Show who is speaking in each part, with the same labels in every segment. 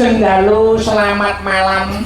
Speaker 1: Sugeng dalu selamat malam.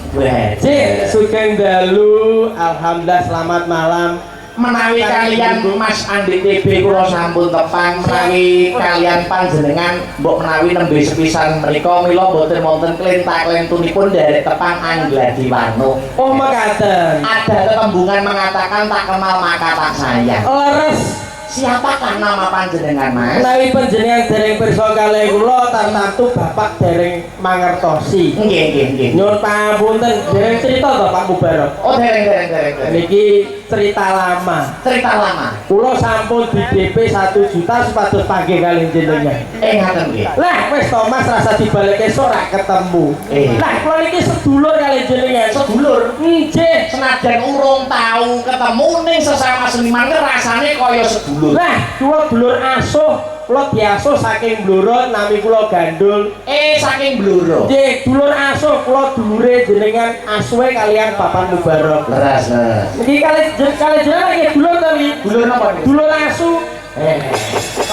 Speaker 2: Cik, sugeng dalu alhamdulillah selamat malam.
Speaker 1: Menawi kalian Mas Andi TB kula sampun tepang menawi kalian panjenengan mbok menawi nembe sepisan menika mila boten wonten klentak-klentunipun derek tepang Angladi Warno.
Speaker 2: Oh mekaten.
Speaker 1: Ada tetembungan mengatakan tak kenal maka tak sayang.
Speaker 2: Leres.
Speaker 1: Siapakah nama panjenengan Mas?
Speaker 2: Menawi panjenengan dereng pirsa kalih kula tartamtu Bapak dereng mangertosi.
Speaker 1: Nggih.
Speaker 2: Nyuwun pangapunten, dereng cerita to Pak Mubarok.
Speaker 1: Oh dereng.
Speaker 2: Niki cerita lama.
Speaker 1: Cerita lama.
Speaker 2: Kula sampun di DP 1 juta supados panggih kalih jenengan.
Speaker 1: Ngaten nggih.
Speaker 2: Lah wis to Mas rasa dibalik esuk ora ketemu. Lah kula niki sedulur kalih jenengan.
Speaker 1: Sedulur.
Speaker 2: Nggih.
Speaker 1: Senajan urung tahu ketemu ning sesama seniman rasane kaya sedulur.
Speaker 2: Lah, kula dulur asuh, kula diasuh saking Blora nami kula Gandul.
Speaker 1: Saking Blora.
Speaker 2: Nggih, dulur asuh kula dulure jenengan asuhe kalian Bapak Mubarok.
Speaker 1: Leres.
Speaker 2: Niki kalih jenengan nggih dulur to niki?
Speaker 1: Dulur napa?
Speaker 2: Dulur asuh.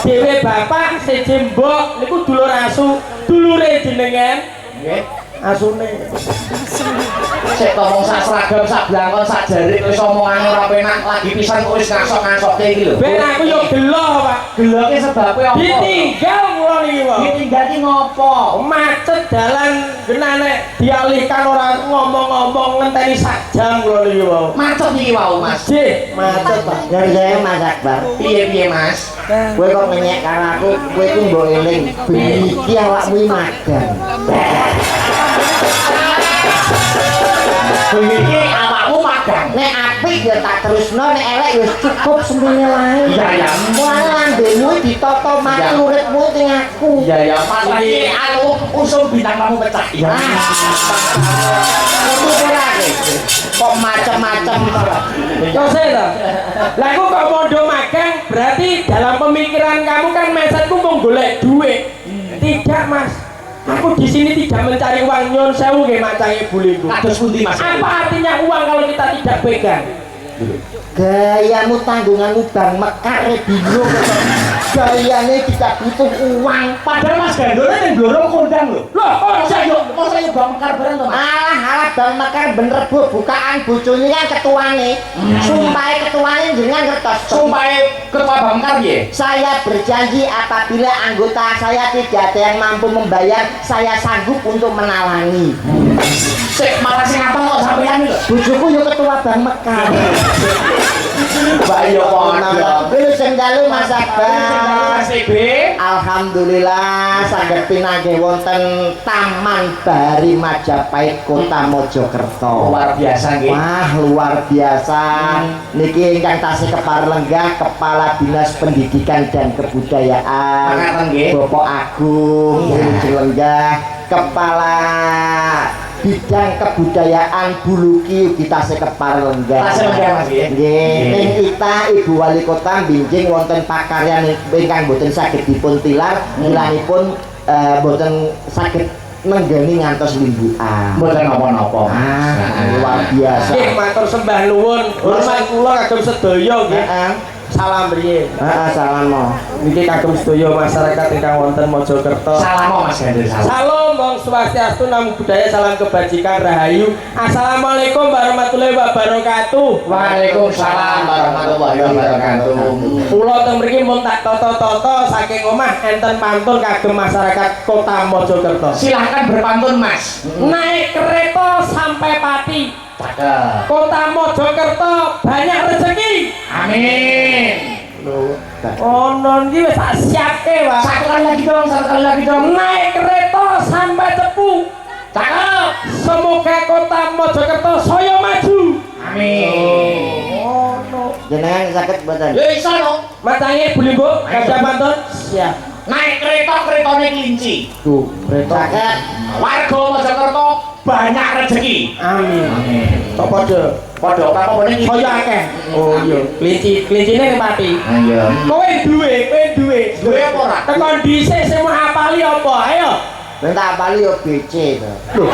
Speaker 2: Dewe bapak seje mbok niku dulur asuh, dulure jenengan.
Speaker 1: Nggih.
Speaker 2: Asune.
Speaker 1: Sik to wong sak seragam sak blangkon sak jarik wis omongane ora penak lagi pisan kok wis ngasok-ngasokke iki lho.
Speaker 2: Ben aku yo gelo, Pak.
Speaker 1: Geloke sebabe apa?
Speaker 2: Ditinggal kula niki, Pak.
Speaker 1: Ditinggal ki ngopo?
Speaker 2: Macet dalan genane dialihkan ora ngomong-ngomong ngenteni sak jam kula niki, Pak.
Speaker 1: Macet iki wau, Mas.
Speaker 2: Nggih, macet, Pak.
Speaker 3: Saya Mas Akbar.
Speaker 1: Piye Mas?
Speaker 3: Kowe kok ngenyek karo aku, kowe ku mbok eling iki awakmu magang.
Speaker 1: Iki awakmu magang.
Speaker 3: Nek apik ya tak terusno, nek elek ya cukup semene wae.
Speaker 1: Iya.
Speaker 3: Mulane lambemu ditata mati uripmu ning aku.
Speaker 1: Iya. Pas iki anu usum bintang kamu pecah. Iya.
Speaker 3: Kamu ora kok macam-macam to.
Speaker 2: Kose to. Lah aku kok podo magang berarti dalam pemikiran kamu kan mindsetku mau golek duit. Tidak, Mas. Aku di sini tidak mencari uang, nyon sewu nggih macange buliku.
Speaker 1: Kados pundi Mas?
Speaker 2: Apa artinya uang kalau kita tidak pegang?
Speaker 3: Gayamu tanggunganmu bang mekar bingung. Gayane tidak butuh uang.
Speaker 1: Padahal Mas Gandolnya yang blorong kondang lho.
Speaker 2: Loh,
Speaker 1: Masa yuk bang mekar bareng to Mas?
Speaker 3: Alah bang mekar bener bu bukaan bojone kan ketuane. Sumpahe ketuane jenengan ngertos.
Speaker 1: Sumpahe ketua bang mekar piye?
Speaker 3: Saya berjanji apabila anggota saya tidak ada yang mampu membayar, saya sanggup untuk menalangi.
Speaker 1: Sik malah sing apa kok sampeyan lho.
Speaker 3: Bojoku yo ketua bang mekar.
Speaker 1: Mbak yo padha.
Speaker 3: Kuwi sing dalu Mas Akbar.
Speaker 1: Mas TB.
Speaker 3: Alhamdulillah saged pinanggih wonten Taman Bahari Majapahit Kota Mojokerto.
Speaker 1: Luar biasa nggih.
Speaker 3: Wah, luar biasa. Niki ingkang tasih keparlenggah Kepala Dinas Pendidikan dan Kebudayaan.
Speaker 1: Makaten nggih.
Speaker 3: Bapak Agung Lenggah, Kepala Bidang Kebudayaan Buluki ugi tasih keparlenggah.
Speaker 1: Tasih lenggah Mas nggih.
Speaker 3: Nggih, ing kita Ibu Wali Kota binjing wonten pakaryan ingkang boten saged dipuntilar, tilanipun boten saged nenggani ngantos limbukan.
Speaker 1: Mboten napa-napa.
Speaker 3: Luar biasa.
Speaker 2: Nggih, matur sembah nuwun. Hormat kula kagem sedaya nggih. Salam riyin.
Speaker 3: Salam mo.
Speaker 2: Niki kagem sedaya masyarakat ingkang wonten Mojokerto.
Speaker 1: Salam Mas Gandol.
Speaker 2: Salam Bang Swastiastu, namo budaya, salam kebajikan rahayu. Assalamualaikum warahmatullahi wabarakatuh.
Speaker 1: Waalaikumsalam warahmatullahi wabarakatuh.
Speaker 2: Kula teng mriki mun tak toto-toto saking omah enten pantun kagem masyarakat Kota Mojokerto.
Speaker 1: Silahkan berpantun Mas.
Speaker 2: Naik kereta sampai Pati.
Speaker 1: Cakep.
Speaker 2: Kota Mojokerto banyak rezeki.
Speaker 1: Amin.
Speaker 2: Oh non iki wis tak siapke, Pak.
Speaker 1: Satu kali lagi dong.
Speaker 2: Naik kereta sampai Cepu.
Speaker 1: Cakep.
Speaker 2: Semoga Kota Mojokerto saya maju.
Speaker 1: Amin.
Speaker 2: Oh no.
Speaker 3: Jenengan saged mboten?
Speaker 1: Ya iso lho.
Speaker 2: Macange bulimbuk gajah pantun. Siap.
Speaker 1: Naik keretane kelinci.
Speaker 2: Tuh, kereta.
Speaker 3: Saged.
Speaker 1: Warga Mojokerto banyak rezeki.
Speaker 2: Amin. Tok padha
Speaker 1: Padha apa meneh iki?
Speaker 2: saya akeh. Oh iya, klincine ning Pati.
Speaker 1: Iya.
Speaker 2: Kowe duwe.
Speaker 1: Duwe apa ora?
Speaker 2: Tekan dhisik sing mau apali apa? Ayo.
Speaker 3: Ben tak bali yo BC to.
Speaker 2: Loh.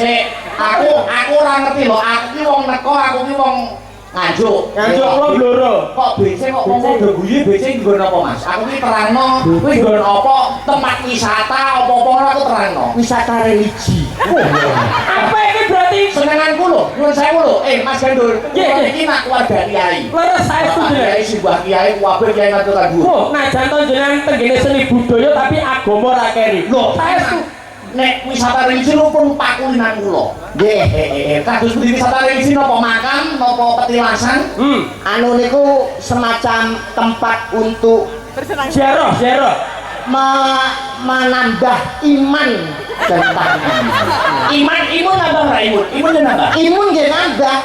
Speaker 1: Sik, aku ora ngerti lho. Aku ki wong neko, aku ki wong Nganjuk.
Speaker 2: Nganjuk kula bloro.
Speaker 1: Kok becek kok ngomong do guyu becek nggon apa Mas? Aku iki terangno kuwi nggon apa tempat wisata apa-apa ora aku terangno.
Speaker 3: Wisata religi.
Speaker 2: Apa iki berarti
Speaker 1: Senenganku lho, nyuwun sewu lho. Mas Gandul,
Speaker 2: Nggih.
Speaker 1: iki nak keluarga kiai.
Speaker 2: leres saestu jenengan?
Speaker 1: Kiai simbah kiai kabeh kiai ngatur kanggo.
Speaker 2: Oh, najan to jenengan tenggene seni budaya tapi agama ra keri.
Speaker 1: Lho,
Speaker 2: Saestu.
Speaker 1: nek wisata religi lho pun pakulinan kula.
Speaker 3: Nggih.
Speaker 1: Kados pundi wisata religi napa makam, napa petilasan?
Speaker 3: Anu niku semacam tempat untuk
Speaker 2: Ziarah.
Speaker 3: menambah iman dan takwa.
Speaker 1: Imun nambah ra imun? Imun ya nambah.
Speaker 3: Imun nggih nambah.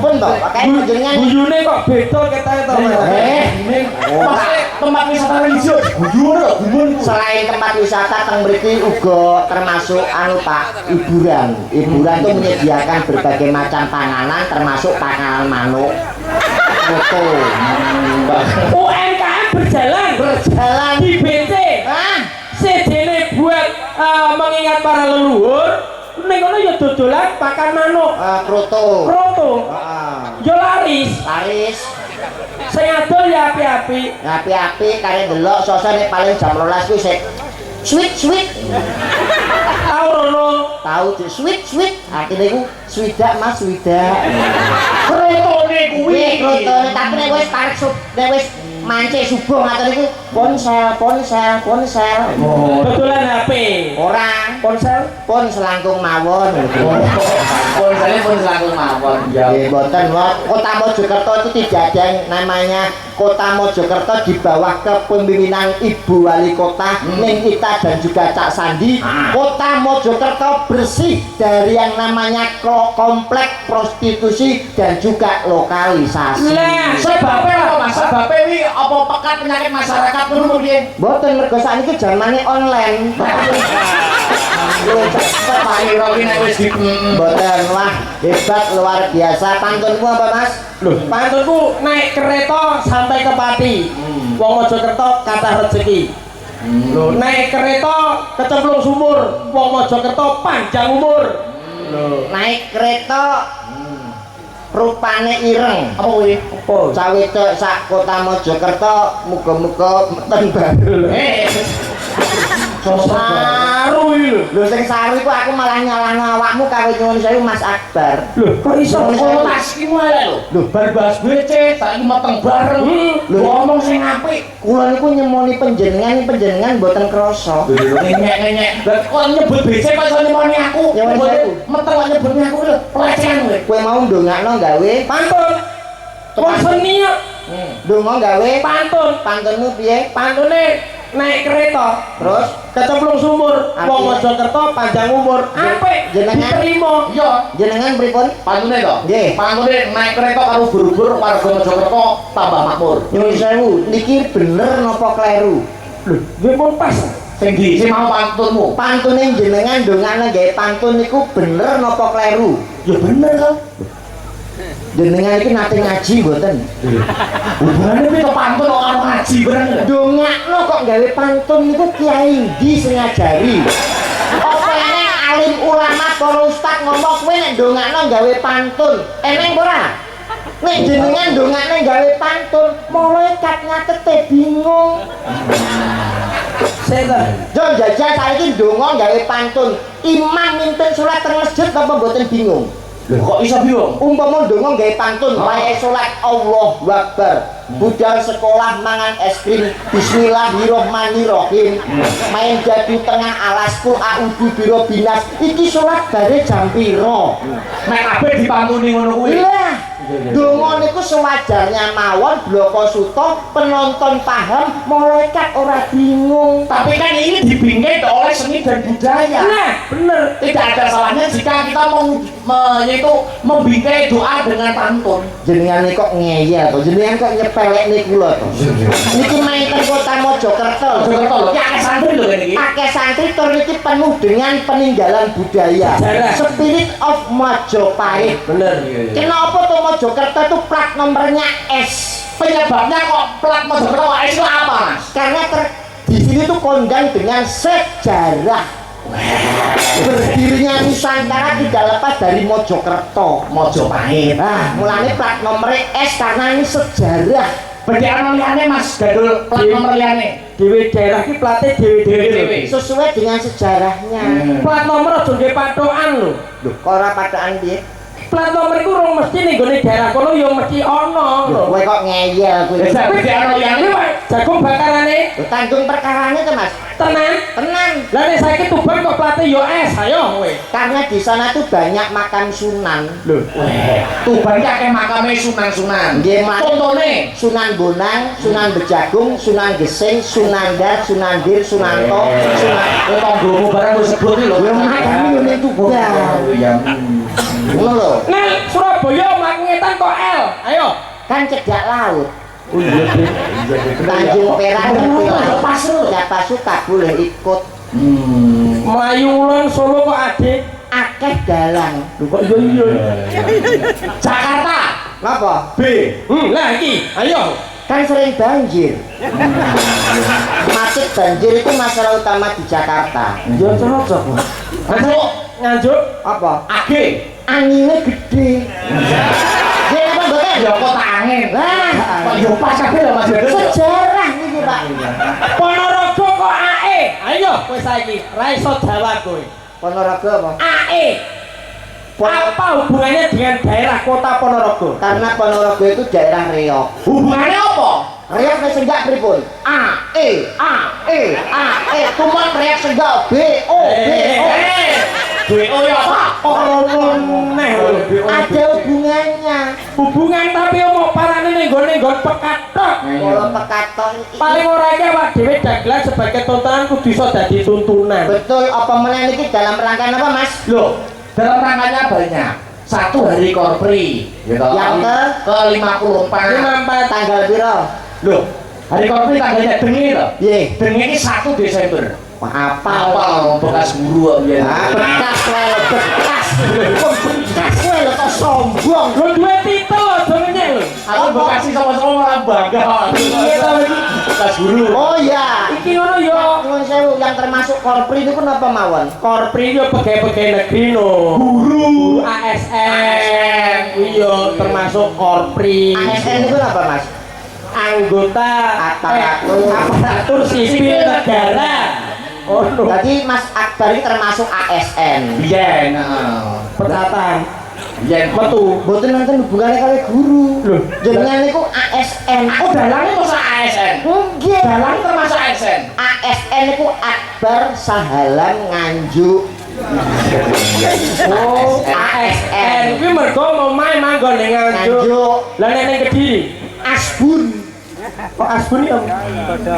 Speaker 3: Pun to, pakai panjenengan
Speaker 2: Guyune kok beda ketae to.
Speaker 1: Maksudnya tempat wisata religi guyu lho, gumun.
Speaker 3: selain tempat wisata teng mriki uga termasuk anu Pak, hiburan. Hiburan itu menyediakan berbagai macam panganan termasuk panganan manuk. Foto.
Speaker 2: UMKM berjalan di BC. Sejene buat mengingat para leluhur, ning kono ya dodolan pakan manuk.
Speaker 3: Kroto.
Speaker 2: Yo laris.
Speaker 3: Laris.
Speaker 2: Sing adol ya api-api.
Speaker 3: Api-api kare delok sosone paling jam 12 kuwi sik sweet.
Speaker 2: Tau rono.
Speaker 3: Tahu di sweet. Artine iku swidak Mas, swidak.
Speaker 1: Krotone kuwi.
Speaker 3: Krotone tapi nek wis tarik nek wis mancik subuh ngaten iku ponsel.
Speaker 2: Dodolan HP.
Speaker 3: Ora,
Speaker 2: Ponsel
Speaker 3: selangkung mawon.
Speaker 1: Ponsele pun selangkung mawon.
Speaker 3: Nggih, mboten Kota Mojokerto itu tidak ada yang namanya Kota Mojokerto di bawah kepemimpinan Ibu Wali Kota Ning Ita dan juga Cak Sandi. Kota Mojokerto bersih dari yang namanya komplek prostitusi dan juga lokalisasi.
Speaker 2: Lah,
Speaker 1: Sebabnya apa Mas? Sebabnya ini apa pekat penyakit masyarakat ngono piye?
Speaker 3: Mboten mergo sakniki jamane online.
Speaker 1: Cepet Pak Ira ki nek wis
Speaker 3: Mboten wah hebat luar biasa. Pantunmu apa Mas?
Speaker 2: Loh, pantunku naik kereta sampai ke Pati. Wong Mojokerto kathah rezeki. Loh, naik kereta kecemplung sumur. Wong Mojokerto panjang umur. Loh,
Speaker 3: Naik kereta rupane ireng.
Speaker 1: apa kuwi?
Speaker 2: apa?
Speaker 3: Sawetara sak Kota Mojokerto muga-muga meten barul.
Speaker 2: Saru iki lho.
Speaker 3: Lho sing saru iku aku malah nyalahno awakmu karo nyuwun sewu Mas Akbar.
Speaker 2: Loh, kok iso
Speaker 1: Kolas ki wae lho.
Speaker 3: Lho,
Speaker 1: Bar bahas becek, saiki meteng bareng.
Speaker 3: Lho.
Speaker 1: Ngomong sing apik.
Speaker 3: kula niku nyemoni panjenengan mboten krasa.
Speaker 1: Ngenyek. Lah kok nyebut becek kok iso nyemoni aku?
Speaker 3: Nyemoni aku.
Speaker 1: Meteng kok nyebutnya aku lho. Pelecehan kowe.
Speaker 3: Kowe mau ndongakno gawe
Speaker 2: pantun. Wong seni ya.
Speaker 3: ndonga gawe
Speaker 2: Pantun.
Speaker 3: pantunmu piye?
Speaker 2: Pantune naik kereta
Speaker 3: Terus
Speaker 2: kecemplung sumur.
Speaker 3: Artinya?
Speaker 2: Wong Mojokerto panjang umur. Apik
Speaker 3: Jenengan-
Speaker 2: diterima.
Speaker 1: Iya.
Speaker 3: jenengan pripun?
Speaker 1: Pantune to?
Speaker 3: Nggih.
Speaker 1: Pantune naik kereta karo buru-buru warga Mojokerto tambah makmur.
Speaker 3: Nyuwun sewu, niki bener napa kleru?
Speaker 2: Loh, gue mau pas.
Speaker 1: Sing di sing mau pantunmu.
Speaker 3: Pantune jenengan ndongakno gawe pantun niku bener napa kleru?
Speaker 1: Ya bener to.
Speaker 3: Jenengan iki nate ngaji mboten?
Speaker 1: Hubungannya piye to pantun kok karo ngaji bener.
Speaker 3: Ndongakno kok gawe pantun niku kiai ndi sing ngajari? Apa eneng alim ulama para ustaz ngomong kowe nek ndongakno gawe pantun, eneng ora? Nek jenengan ndongakno gawe pantun, malaikat ngatete bingung.
Speaker 2: Saya
Speaker 3: Jon jajal saiki ndonga gawe pantun, imam mimpin salat teng masjid apa mboten bingung?
Speaker 1: Lho kok iso bingung?
Speaker 3: Umpama ndonga gawe pantun, wae salat Allahu Akbar. Budal sekolah mangan es krim, bismillahirrahmanirrahim. Main jadu tengah alasku a'udzu birobinas. Iki salat bare jam pira?
Speaker 1: Nek kabeh dipantuni ngono kuwi.
Speaker 3: Lah, donga niku sewajarnya mawon bloko suto, penonton paham, malaikat ora bingung.
Speaker 1: Tapi kan ini dibingkai oleh seni dan budaya.
Speaker 2: Nah, bener.
Speaker 1: Tidak ada salahnya jika kita yaitu membingkai doa dengan pantun.
Speaker 3: Jenengan iki kok ngeyel to, jenengan kok nyepelekne kula to. Niki main teng Kota Mojokerto.
Speaker 1: Mojokerto lho, ya akeh santri lho kene iki.
Speaker 3: Akeh santri tur niki penuh dengan peninggalan budaya.
Speaker 2: Sejarah.
Speaker 3: Spirit of Majapahit.
Speaker 2: Bener.
Speaker 3: Kenapa tuh Mojokerto itu plat nomornya S?
Speaker 1: Penyebabnya kok plat Mojokerto itu apa, Mas?
Speaker 3: Karena di sini tuh kondang dengan sejarah. Berdirinya Nusantara tidak lepas dari Mojokerto.
Speaker 1: Mojopahit.
Speaker 3: Nah, mulanya plat nomor S karena ini sejarah.
Speaker 1: Berarti ana liyane Mas gadul plat nomor liyane.
Speaker 2: Dewe daerah ki plate dewe-dewe.
Speaker 3: Sesuai dengan sejarahnya.
Speaker 2: Plat nomor aja nggih patokan lho.
Speaker 3: Loh, kok ora padaan piye?
Speaker 2: Plat nomor iku rong mesti ning gone daerah kono ya mesti ana lho.
Speaker 3: Kowe kok ngeyel kowe.
Speaker 1: Berarti ana liyane
Speaker 2: jagung bakarane
Speaker 3: Lho, tanggung perkarane to, Mas.
Speaker 2: tenan.
Speaker 3: Tenang.
Speaker 2: Lah nek saiki Tuban kok plate yo es, ayo kowe.
Speaker 3: Karena di sana tuh banyak makam sunan.
Speaker 2: Lho,
Speaker 1: Tuban ki akeh makame Sunan-sunan.
Speaker 3: Nggih, Mas.
Speaker 1: Contone
Speaker 3: Sunan Bonang, Sunan Bejagung, Sunan Gesing, Sunan Dar, Sunan Bir, Sunanto, Sunan
Speaker 1: tanggomu barang lu sebut iki lho.
Speaker 3: Yo makane yo ning Tuban.
Speaker 1: Ya.
Speaker 3: Ngono lho.
Speaker 2: nang Surabaya mlaku ngetan kok L. Ayo.
Speaker 3: Kan cedhak laut.
Speaker 2: Oh iya,
Speaker 3: Tanjung Perak ngerti laut.
Speaker 1: Pas lho.
Speaker 3: Siapa suka boleh ikut.
Speaker 2: Melayu ulun Solo kok adik.
Speaker 3: Akeh dalang.
Speaker 2: Lho kok iya.
Speaker 1: Jakarta.
Speaker 3: Napa?
Speaker 1: B.
Speaker 2: Lah iki, ayo.
Speaker 3: Kan sering banjir. Macet banjir itu masalah utama di Jakarta.
Speaker 2: Ya cocok.
Speaker 1: Masuk
Speaker 2: Nganjuk
Speaker 3: Apa?
Speaker 1: AG.
Speaker 3: Anginnya gede. Ya apa mboten?
Speaker 1: Ya kota angin.
Speaker 3: Lah,
Speaker 1: Kok yo pas kabeh lho Mas.
Speaker 3: sejarah niki, Pak.
Speaker 2: Ponorogo kok AE. Ayo kowe saiki ra iso jawab kowe.
Speaker 3: Ponorogo apa?
Speaker 2: AE. Apa hubungannya dengan daerah kota Ponorogo?
Speaker 3: Karena Ponorogo itu daerah Riau.
Speaker 1: Hubungannya apa?
Speaker 3: Riau wis senggak pripun? A E tuman Riau senggak B O B O.
Speaker 1: BO ya apa?
Speaker 2: Neh
Speaker 3: Ada hubungannya.
Speaker 2: hubungan tapi mau parane ning gone pekatok.
Speaker 3: Kalau pekaton
Speaker 2: Paling ora iki awak dhewe dagelan sebagai tontonan kudu iso dadi tuntunan.
Speaker 3: betul apa meneh niki dalam rangka apa, Mas?
Speaker 1: Loh, dalam rangkanya banyak. Satu hari korpri, gitu.
Speaker 3: Yang
Speaker 1: ke 54.
Speaker 2: 54
Speaker 3: Tanggal piro?
Speaker 1: Loh, hari korpri tanggalnya dengi loh.
Speaker 3: Piye?
Speaker 1: Dengi ini 1 Desember.
Speaker 3: Wah,
Speaker 1: Apa bekas guru ya?
Speaker 3: Ah, bekas wae lho, bekas. Bekas wae lho kok sombong.
Speaker 2: Lho duwe titel aja ngenyek lho.
Speaker 1: Aku bekasi sama-sama orang bangga.
Speaker 3: Iya, toh, iki.
Speaker 1: Bekas guru.
Speaker 3: Oh iya.
Speaker 2: Iki ngono yo.
Speaker 3: Nuwun sewu yang termasuk korpri itu kenapa mawon?
Speaker 2: Korpri yo pegawai-pegawai negeri no.
Speaker 1: Guru.
Speaker 2: ASN. Iya, termasuk korpri.
Speaker 3: ASN itu apa, Mas?
Speaker 2: Anggota aparatur sipil negara. Oh, no.
Speaker 3: Jadi Mas Akbar ini termasuk ASN.
Speaker 1: Iya, nah.
Speaker 2: Percatan.
Speaker 1: Iya,
Speaker 2: Metu.
Speaker 3: Mboten nonton hubungannya kali guru.
Speaker 2: Loh,
Speaker 3: Jenengan niku ASN.
Speaker 1: Oh, dalangnya masuk ASN.
Speaker 3: Nggih.
Speaker 1: Dalangnya termasuk ASN.
Speaker 3: ASN niku Akbar Sahalan Nganjuk.
Speaker 2: Oh, ASN. Kuwi mergo omahe manggon ning Nganjuk.
Speaker 3: Nganjuk.
Speaker 2: Lah nek ning Kediri.
Speaker 3: Asbun.
Speaker 2: Kok Asbun ya?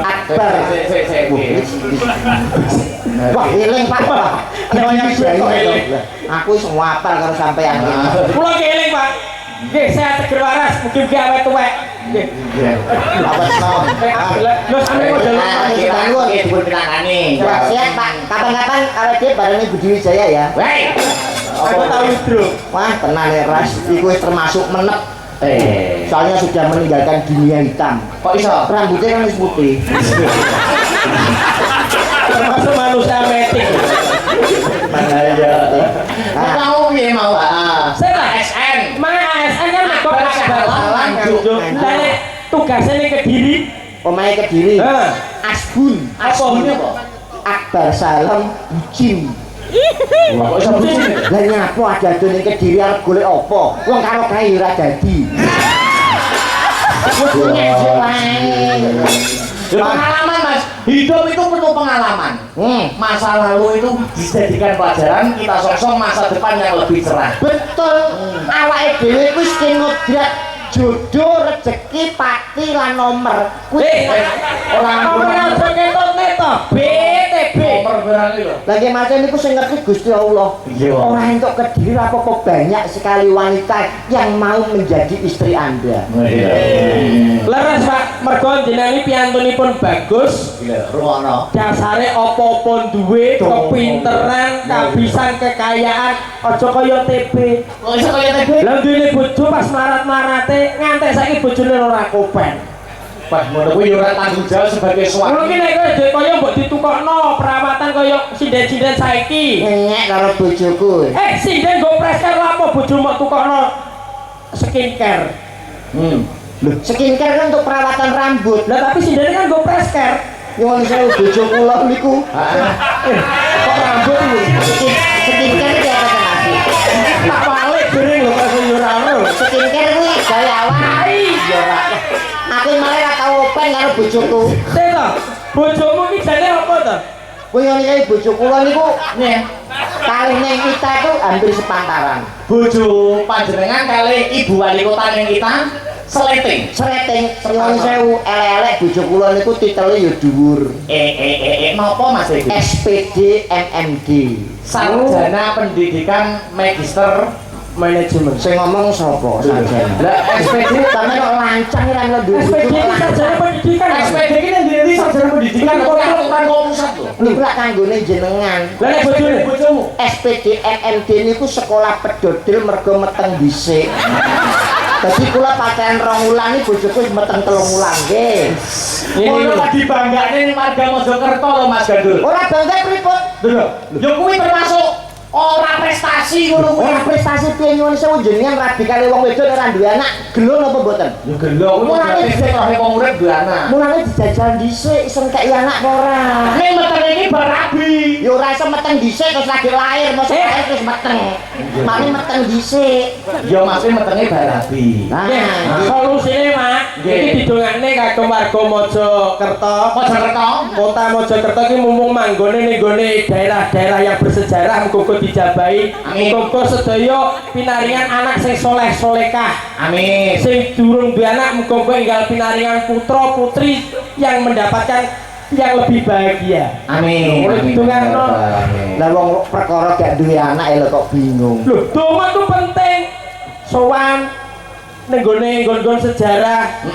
Speaker 3: Akbar.
Speaker 1: Sik.
Speaker 3: Wah, eling Pak.
Speaker 2: Namanya
Speaker 3: Jaya,
Speaker 2: kok eling.
Speaker 3: toh. Aku wis ngapal karo sampean.
Speaker 2: Kula keling, Pak. Nggih, sehat seger waras, mugi-mugi awet tuwek. Nggih.
Speaker 3: Apa to?
Speaker 2: Lho sampe model
Speaker 3: Siap, Pak. Kapan-kapan awet dhewe bareng Budi Wijaya ya.
Speaker 1: Hei.
Speaker 2: Aku tahu bro.
Speaker 3: Wah, tenan ya Ras. Iku wis termasuk menep. Soalnya sudah meninggalkan dunia hitam.
Speaker 1: Kok iso?
Speaker 3: Rambutnya kan wis putih.
Speaker 2: Termasuk manusia metik.
Speaker 1: Nah, kamu piye mau?
Speaker 2: Saya
Speaker 1: ASN.
Speaker 2: mana ASN kan kok
Speaker 1: Akbar Sahalan Nganjuk.
Speaker 2: Lah nek tugasnya ning Kediri.
Speaker 3: Omahe Kediri.
Speaker 2: Heeh.
Speaker 3: Asbun.
Speaker 1: Apa ini apa?
Speaker 3: Akbar Salam Bucin.
Speaker 1: Kok iso bucin?
Speaker 3: Lah nyapo ada ning Kediri arep golek apa? Wong karo kae ora dadi. Wis ngejek wae.
Speaker 1: Pengalaman Mas, hidup itu penuh pengalaman. Masa lalu itu dijadikan pelajaran, kita songsong masa depan yang lebih cerah.
Speaker 3: Betul. Awake dhewe wis kinodrat jodoh, rezeki, pati lan nomor.
Speaker 2: Orang ketok-ketok BTB.
Speaker 1: Nomor berani loh.
Speaker 3: Lagi macam niku sing ngerti Gusti Allah.
Speaker 1: Iya.
Speaker 3: Ora entuk Kediri apa-apa banyak sekali wanita yang mau menjadi istri Anda.
Speaker 2: Leres Pak, mergo jenengan piyantunipun bagus.
Speaker 1: Rumono.
Speaker 2: Dasare apa-apa duwe, kepinteran, kabisan, kekayaan, aja kaya TB.
Speaker 1: Kok iso kaya TB?
Speaker 2: Lah duwe bojo pas melarat-marate ngantek saiki bojone ora kopen.
Speaker 1: Wah, ngono kuwi ora tanggung jawab sebagai suami.
Speaker 2: Mungkin nek kowe dhewe kaya mbok ditukokno perawatan kaya sinden-sinden saiki.
Speaker 3: Ngek karo bojoku.
Speaker 2: Sinden nggo presker lha apa bojo mbok tukokno skincare.
Speaker 3: Loh, skincare kan untuk perawatan rambut.
Speaker 2: Lah tapi sinden kan nggo presker.
Speaker 3: Nyuwun sewu bojo kula niku.
Speaker 2: Kok rambut iki?
Speaker 3: Skincare iki apa tenan?
Speaker 2: Tak balik dereng lho kok yo ora ono.
Speaker 3: Skincare kuwi gaya awak. Iya, Pak. Aku malah ora tau open karo bojoku.
Speaker 2: Tela, bojomu iki jane apa to?
Speaker 3: Kuwi ngene iki bojo kula niku nggih. Kalih ning kita itu hampir sepantaran.
Speaker 1: Bojo panjenengan kali ibu wali kota ning kita seleting.
Speaker 3: Sreting nyuwun sewu elek-elek bojo kula niku titele ya dhuwur.
Speaker 1: Napa Mas iki?
Speaker 3: SPD MMD.
Speaker 1: Sarjana Pendidikan Magister
Speaker 2: Manajemen.
Speaker 3: Sing ngomong sapa sarjana?
Speaker 1: Lah SPD
Speaker 3: Sampe kok lancang ora ono duwe.
Speaker 2: SPD iki sarjana pendidikan.
Speaker 1: SPD iki nang ndi sarjana pendidikan kok aturan kok pusat lho.
Speaker 3: Niku lak kanggone jenengan.
Speaker 2: Lah nek bojone
Speaker 1: Bojomu.
Speaker 3: SPD MMD niku sekolah pedodil mergo meteng dhisik. Dadi kula pacaran 2 wulan iki bojoku meteng 3 wulan nggih.
Speaker 1: Ngono lagi banggane ning warga Mojokerto lho Mas Gandul.
Speaker 3: Ora bangga pripun?
Speaker 1: Lho, yo kuwi termasuk ora prestasi ngono kuwi.
Speaker 3: Ora prestasi piye nyuwun sewu jenengan rabi kali wong wedok ora duwe anak, gelo napa mboten?
Speaker 1: Yo gelo kuwi
Speaker 3: Mulane
Speaker 1: sing rohe wong urip duwe anak.
Speaker 3: Mulane dijajal dhisik iseng kei anak apa ora?
Speaker 1: Ning meteng iki barabi.
Speaker 3: Ya ora iso meteng dhisik terus lagi lahir, mosok lahir terus meteng. Mari meteng dhisik.
Speaker 1: Yo Mas metenge barabi.
Speaker 3: Nah,
Speaker 2: solusine Mak, iki didongakne kagem warga Mojokerto.
Speaker 1: Mojokerto.
Speaker 2: Kota Mojokerto iki mumpung manggone ning gone daerah-daerah yang bersejarah muga dijabahi.
Speaker 1: Amin.
Speaker 2: Muga sedaya pinaringan anak sing soleh-solekah.
Speaker 1: Amin.
Speaker 2: Sing durung duwe anak muga enggal pinaringan putra putri yang mendapatkan yang lebih bahagia.
Speaker 1: Amin.
Speaker 2: Oleh ditungakno.
Speaker 3: lah wong perkara gak duwe anak lho kok bingung.
Speaker 2: Lho, donga itu penting. Sowan ning gone nggon-nggon sejarah.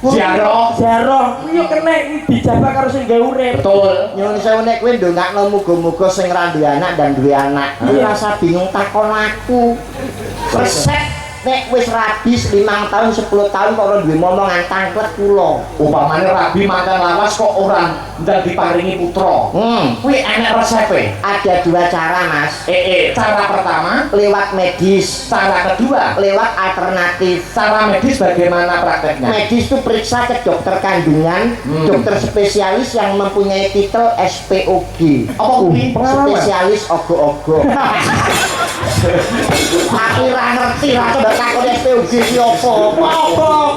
Speaker 2: Ziarah yo kena dijabak karo sing gawe urip.
Speaker 1: Betul.
Speaker 3: Nyuwun sewu nek kowe ndongakno muga-muga sing ra duwe anak dan duwe anak. Ora usah bingung takon aku. Resep nek wis rabis 5 tahun 10 tahun kok ora duwe momongan tangklet kula.
Speaker 1: Upamane rabi makan lawas kok ora ndang diparingi putra. Kuwi enek resepe.
Speaker 3: Ada 2 cara, Mas.
Speaker 1: Cara pertama
Speaker 3: Lewat medis,
Speaker 1: cara kedua
Speaker 3: lewat alternatif.
Speaker 1: cara medis bagaimana prakteknya?
Speaker 3: Medis itu periksa ke dokter kandungan, dokter spesialis yang mempunyai titel SPOG.
Speaker 1: Apa kuwi?
Speaker 3: Spesialis ogo-ogo. Aku ora ngerti lah coba takon SPOG iki apa.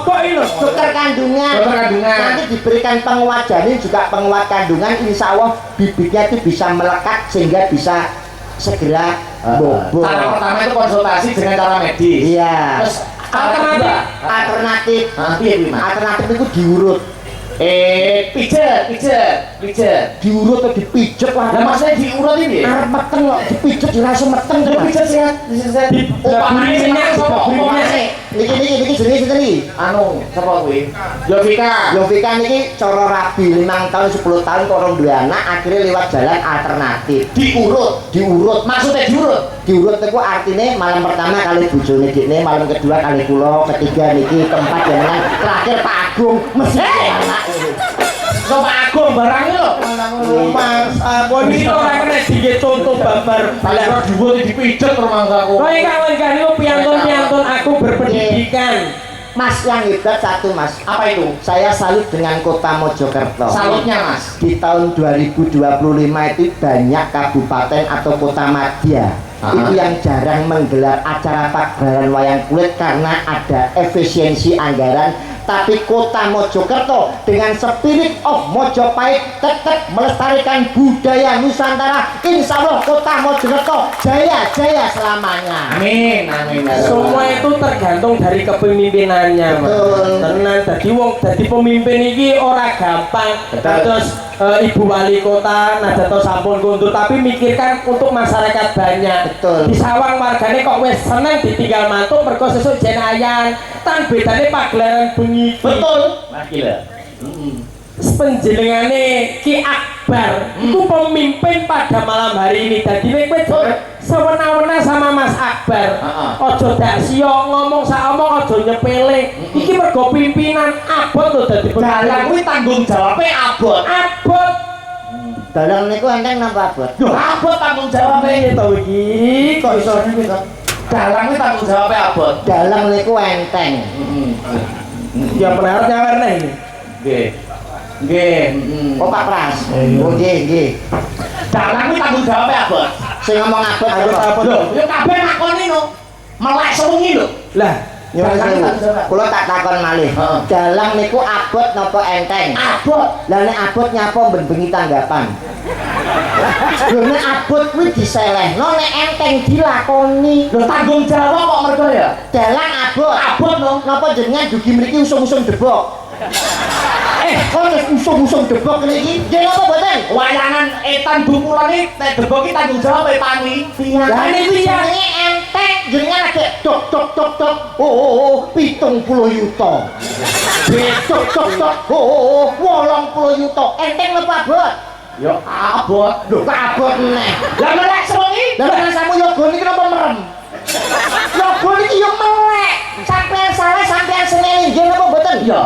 Speaker 2: Kok iki lho.
Speaker 3: Dokter kandungan.
Speaker 1: Dokter kandungan.
Speaker 3: Nanti diberikan penguat janin juga penguat kandungan, insya Allah bibitnya itu bisa melekat sehingga bisa segera bobo.
Speaker 1: Cara pertama itu konsultasi dengan cara medis.
Speaker 3: Iya.
Speaker 1: Terus alternatif.
Speaker 3: Alternatif.
Speaker 1: Piye kuwi, Mas?
Speaker 3: Alternatif itu diurut.
Speaker 1: Pijet.
Speaker 3: Diurut atau dipijet lah.
Speaker 1: Lah maksudnya diurut iki.
Speaker 3: Arep meteng kok dipijet ora iso meteng to.
Speaker 1: Pijet sehat. Upamane
Speaker 2: minyak,
Speaker 3: Niki jenenge sinten iki?
Speaker 1: Anu, sapa kuwi? Yovika.
Speaker 3: Yovika niki cara rabi 5 tahun 10 tahun kok ora duwe anak akhirnya lewat jalan alternatif. Diurut.
Speaker 1: Maksudnya diurut.
Speaker 3: Diurut itu artinya malam pertama kali bojone dekne, malam kedua kali kula, ketiga niki, keempat jenengan, terakhir Pak Agung mesti anak.
Speaker 1: Coba Agung barangnya lho.
Speaker 2: Mas, aku iki ora kena dige contoh babar.
Speaker 1: Balero diwut dipijet rumangsaku.
Speaker 2: Kowe kawan-kawan niku piantun-piantun aku berpendidikan.
Speaker 3: Mas yang hebat satu Mas.
Speaker 1: Apa itu?
Speaker 3: Saya salut dengan kota Mojokerto.
Speaker 1: Salutnya Mas.
Speaker 3: Di tahun 2025 itu banyak kabupaten atau kota madya itu yang jarang menggelar acara pagelaran wayang kulit karena ada efisiensi anggaran. Tapi kota Mojokerto dengan spirit of Mojopahit tetap melestarikan budaya Nusantara. Insya Allah kota Mojokerto jaya selamanya.
Speaker 1: Amin.
Speaker 2: Semua itu tergantung dari kepemimpinannya, Mas.
Speaker 3: Betul.
Speaker 2: Tenan dadi pemimpin iki ora gampang. Terus Ibu Wali Kota Nadato sampun kundur tapi mikirkan untuk masyarakat banyak.
Speaker 3: Betul.
Speaker 2: Di Sawang wargane kok wis seneng ditinggal mantuk mergo sesuk jen ayan. Tan bedane pagelaran bengi.
Speaker 1: Betul. Nah gila.
Speaker 2: Penjenengane Ki Akbar itu pemimpin pada malam hari ini. Dadi nek kowe sewena-wena sama Mas Akbar.
Speaker 1: Heeh.
Speaker 2: Aja dak sia ngomong sak omong aja nyepele. Iki mergo pimpinan abot lho dadi
Speaker 1: Dalang kuwi tanggung jawabe abot.
Speaker 2: abot.
Speaker 3: Dalang niku enteng napa abot?
Speaker 1: Yo abot tanggung jawabe.
Speaker 2: Piye to iki? Kok iso ngene to?
Speaker 1: Dalang kuwi tanggung jawabe abot.
Speaker 3: Dalang niku enteng.
Speaker 2: Ya bener nyawer ini.
Speaker 1: Nggih. Nggih,
Speaker 3: Oh Pak Pras. Oh nggih nggih.
Speaker 1: Dalang kuwi tanggung jawabe abot.
Speaker 3: Sing ngomong abot apa?
Speaker 1: Lho, yo kabeh nakoni lho. Melek sewengi lho.
Speaker 2: Lah,
Speaker 3: Nyuwun sewu. Kula tak takon malih.
Speaker 1: Heeh.
Speaker 3: Dalang niku abot napa enteng?
Speaker 1: Abot.
Speaker 3: Lah nek abot nyapa bengi tanggapan. Lho nek abot kuwi diselehno, nek enteng dilakoni.
Speaker 1: Lho tanggung jawab kok mergo ya?
Speaker 3: Dalang abot.
Speaker 1: Abot lho.
Speaker 3: Napa jenengan dugi mriki usung-usung debok? Kok terus usung-usung debok niki? Nggih napa mboten?
Speaker 1: Wayangan etan bukulane nek debok ki tanggung jawab pani.
Speaker 3: Lah niku jenenge enteng, jenengan lagi dok dok dok dok. Oh, 70 yuta. Dok dok dok. Oh, 80 yuta. Enteng napa abot?
Speaker 1: Yo abot.
Speaker 3: Lho, kok abot neh.
Speaker 1: Lah melek sewengi.
Speaker 3: Lah nek samu yoga niki napa merem? Yoga niki yo melek. Sampeyan salah sampeyan seneni nggih napa mboten?
Speaker 1: Iya.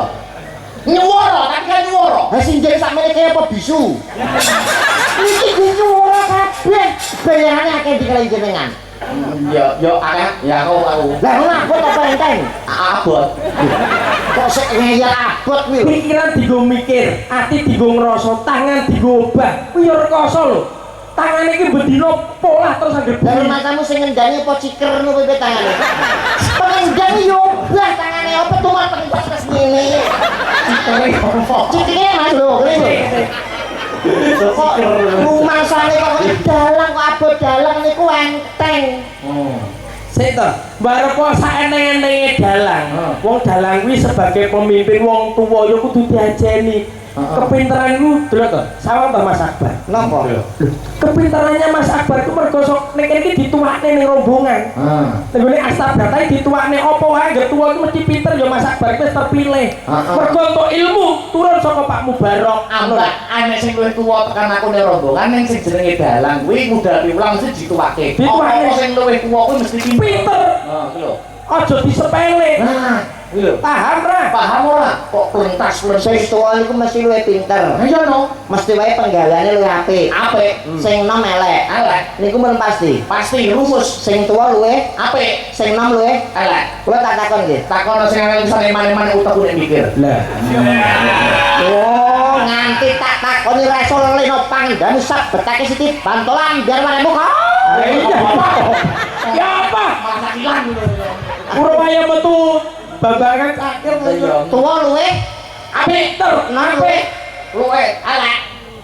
Speaker 1: Nyuwara, tapi kan nyuwara.
Speaker 3: Ha sing jek sakmene kaya apa bisu. Niki nyuwara kabeh. Bayarane akeh dikali jenengan.
Speaker 1: Yo akeh ya aku.
Speaker 3: Lah ngono abot apa enteng?
Speaker 1: Abot.
Speaker 3: Kok sik ngeyel abot kuwi lho.
Speaker 2: pikiran digo mikir, ati digo ngrasa, tangan digo obah. Kuwi yo rekoso lho. Tangane iki bedino polah terus anggere
Speaker 3: Lah
Speaker 2: bunyi.
Speaker 3: matamu sing ngendani apa ciker ngono kowe tangane. Pengendani yo obah tangane apa tuman pengendani terus ngene. Cikire Mas lho, ngene. Kok rumasane kok dalang kok abot dalang niku enteng.
Speaker 2: Sik to, barep saeneng-enenge dalang. Wong dalang kuwi sebagai pemimpin wong tuwa ya kudu diajeni. Kepinteran ku delok to, sawang to Mas Akbar.
Speaker 3: Napa?
Speaker 2: Kepinterannya Mas Akbar ku mergo sok nek iki dituwakne ning rombongan. Tenggone Astabrata dituwakne apa wae anggere tuwa iku mesti pinter ya Mas Akbar wis terpilih. Mergo entuk ilmu turun saka Pak Mubarok.
Speaker 1: Ambak ana sing luwih tuwa tekan aku ning rombongan ning sing jenenge dalang kuwi modal piwulang mesti dituwake.
Speaker 2: Dituwake.
Speaker 1: Apa sing luwih tuwa kuwi mesti
Speaker 2: Pinter.
Speaker 1: Nah, iki lho.
Speaker 2: Aja disepele.
Speaker 1: Nah, iki lho.
Speaker 2: Paham ra?
Speaker 1: Paham ora? Kok plentas-plentas.
Speaker 3: Sing tuwa niku mesti luwih pinter.
Speaker 1: Iya no.
Speaker 3: Mesti wae penggalane luwih apik.
Speaker 1: Apik.
Speaker 3: Sing enom elek.
Speaker 1: Elek.
Speaker 3: Niku men pasti.
Speaker 1: Pasti rumus.
Speaker 3: Sing tuwa luwih,
Speaker 1: Apik.
Speaker 3: sing enom luwih.
Speaker 1: Elek.
Speaker 3: Kula tak takon nggih.
Speaker 1: Takono sing ana tulisan iman-iman utekku nek mikir.
Speaker 2: Lah.
Speaker 3: Oh, nganti tak takoni ra iso leno pangandani sak betake sithik bantolan biar maremu kok.
Speaker 2: Iya apa? Ya apa?
Speaker 1: Masak ilang gitu.
Speaker 2: Urwaya metu babagan akhir
Speaker 3: Tuwa luwih,
Speaker 2: apik ter
Speaker 3: enom
Speaker 2: apik.
Speaker 3: luwih.
Speaker 1: Luwe, elek.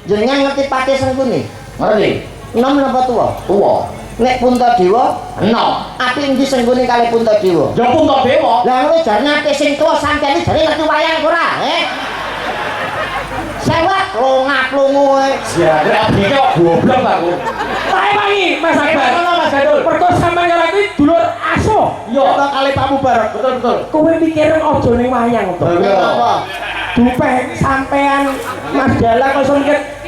Speaker 3: Jenengan ngerti pati sengkuni?
Speaker 1: Ngerti?
Speaker 3: Enom napa tuwa?
Speaker 1: Tuwa.
Speaker 3: Nek Puntadewa,
Speaker 1: Enom.
Speaker 3: apik endi sengkuni kali Puntadewa?
Speaker 1: Ya pun tak dewa.
Speaker 3: Lah ngono jarene apik sing tuwa sampeyan iki jare ngerti wayang ora, Sewak longak-lungu.
Speaker 1: Ya, berarti kok goblok aku.
Speaker 2: Tae wangi Mas Akbar.
Speaker 1: Ngono Mas Gadul.
Speaker 2: Mergo sampeyan karo kuwi dulur aso.
Speaker 1: Iya.
Speaker 2: Kali Pak Mubarok.
Speaker 1: Betul.
Speaker 2: Kowe mikir aja ning wayang to.
Speaker 3: Napa?
Speaker 2: Dupeh sampean Mas Dalang kok iso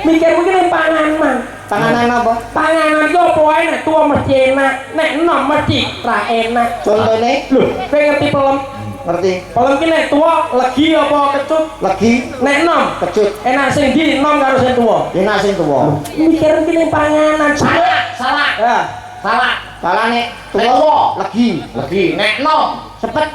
Speaker 2: mikir mungkin ning panganan.
Speaker 3: Panganan apa?
Speaker 2: Panganan iki apa wae nek tuwa mesti enak, nek enom mesti ra enak.
Speaker 3: Contone
Speaker 2: Lho, kowe ngerti pelem?
Speaker 3: ngerti?
Speaker 2: Pelem ki nek tuwa legi apa kecut?
Speaker 3: Legi,
Speaker 2: Nek enom
Speaker 3: kecut,
Speaker 2: enak sing ndi enom karo sing tuwa.
Speaker 3: enak sing tuwa.
Speaker 2: Mikir ki ning panganan.
Speaker 1: Salah.
Speaker 2: Ya.
Speaker 1: Salah.
Speaker 3: Kalane
Speaker 1: Nek
Speaker 3: tuwa
Speaker 1: tuwa.
Speaker 3: legi,
Speaker 1: Lagi nek nom.
Speaker 3: sepet,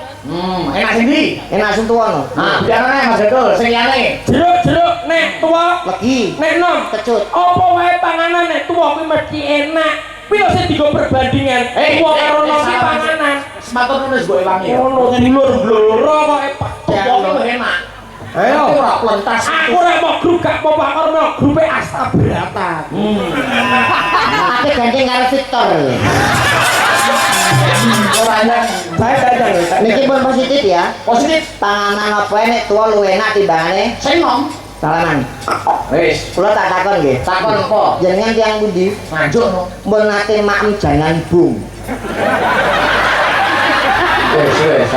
Speaker 1: Enak sing ndi?
Speaker 3: enak sing tuwa no.
Speaker 1: Nah, biarane Mas Gadul sing liyane.
Speaker 2: Jeruk nek tuwa,
Speaker 3: Legi,
Speaker 2: nek enom
Speaker 3: kecut.
Speaker 2: apa wae panganan nek tuwa kuwi mesti enak. Kuwi lho sing digo perbandingan tuwa karo nom ki panganan.
Speaker 1: Sematur nulis mbok ewangi ya.
Speaker 2: Ngono dulur bloro kok epak.
Speaker 1: Tuwa ki enak.
Speaker 2: Ayo.
Speaker 1: Tapi ora plentas.
Speaker 2: Aku ora mau grup gak mau pakor mau grupe Astabrata.
Speaker 3: Ate gandeng karo Victor.
Speaker 1: Ora enak.
Speaker 2: Saya kadang
Speaker 3: Niki pun positif ya.
Speaker 1: Positif.
Speaker 3: Panganan apa nek tuwa luwih enak timbangane
Speaker 1: Sing nom.
Speaker 3: salaman.
Speaker 1: Wis.
Speaker 3: Kula tak takon nggih.
Speaker 1: Takon apa?
Speaker 3: Jenengan tiyang pundi?
Speaker 1: Nganjuk no.
Speaker 3: Mun nate maem jangan bung.
Speaker 1: Wis.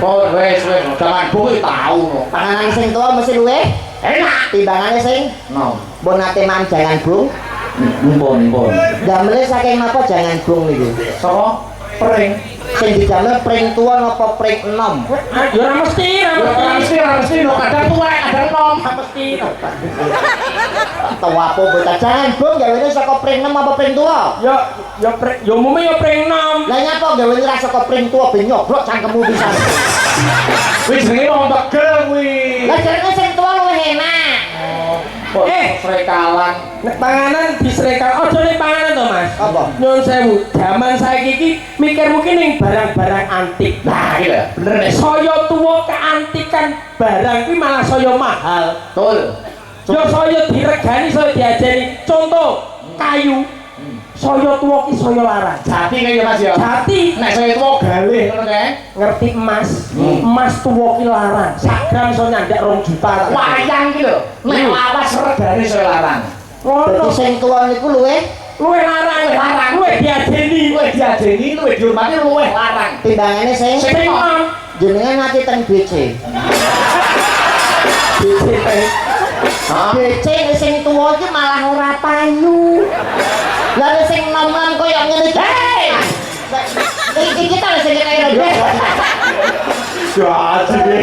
Speaker 1: Oh, wis. Jangan bumi tahu no.
Speaker 3: Panganan sing tuwa mesti luwih
Speaker 1: Enak.
Speaker 3: timbangane sing
Speaker 1: No.
Speaker 3: mun nate maem jangan bung.
Speaker 1: Mumpun.
Speaker 3: Damele saking napa jangan bung niku?
Speaker 1: Saka pring.
Speaker 3: Sing didamel pring tua napa pring enom?
Speaker 2: Ya ora mesti,
Speaker 1: Ora mesti lho, kadang tuwek, kadang nom.
Speaker 2: mesti.
Speaker 3: Tua apa bocah jangan bung gawene saka pring enom apa pring tua?
Speaker 2: Ya umume ya pring nom.
Speaker 3: Lah nyapa gawene ra saka pring tua ben nyoblok cangkemmu pisan.
Speaker 1: Kuwi jenenge wong tegel kuwi.
Speaker 3: Lah jarene sing tua luwih enak.
Speaker 1: Srekalan.
Speaker 2: Nek panganan disrekal, ojo nek panganan to Mas.
Speaker 3: Apa?
Speaker 2: Nyun sewu, jaman saiki iki mikir mungkin ning barang-barang antik.
Speaker 1: Nah, iki lho, bener nek
Speaker 2: Saya tuwa keantikan barang kuwi malah saya mahal.
Speaker 1: betul.
Speaker 2: Yo saya diregani, saya diajari. Contoh, kayu. Saya tuwa ki saya larang.
Speaker 1: Jati kaya Mas ya.
Speaker 2: Jati
Speaker 1: Nek saya tuwa galih ngono kae.
Speaker 2: ngerti emas. Emas tuwa ki larang. Sak gram iso nyandak 2 juta.
Speaker 1: Wayang ki lho. Nek lawas regane saya larang.
Speaker 3: Dadi
Speaker 2: Ngono.
Speaker 3: sing tua niku luwih
Speaker 2: Luwe larang, luwe diajeni.
Speaker 1: Luwih diajeni, luwih dihormati, luwih larang.
Speaker 3: timbangane sing
Speaker 2: Sing nom.
Speaker 3: jenengan nanti teng BC. BC sing tuwa iki malah ora payu. Lah nek sing nom-nom koyo ngene iki. Hei! Iki kita lho sing kaya ngene.
Speaker 1: Jati.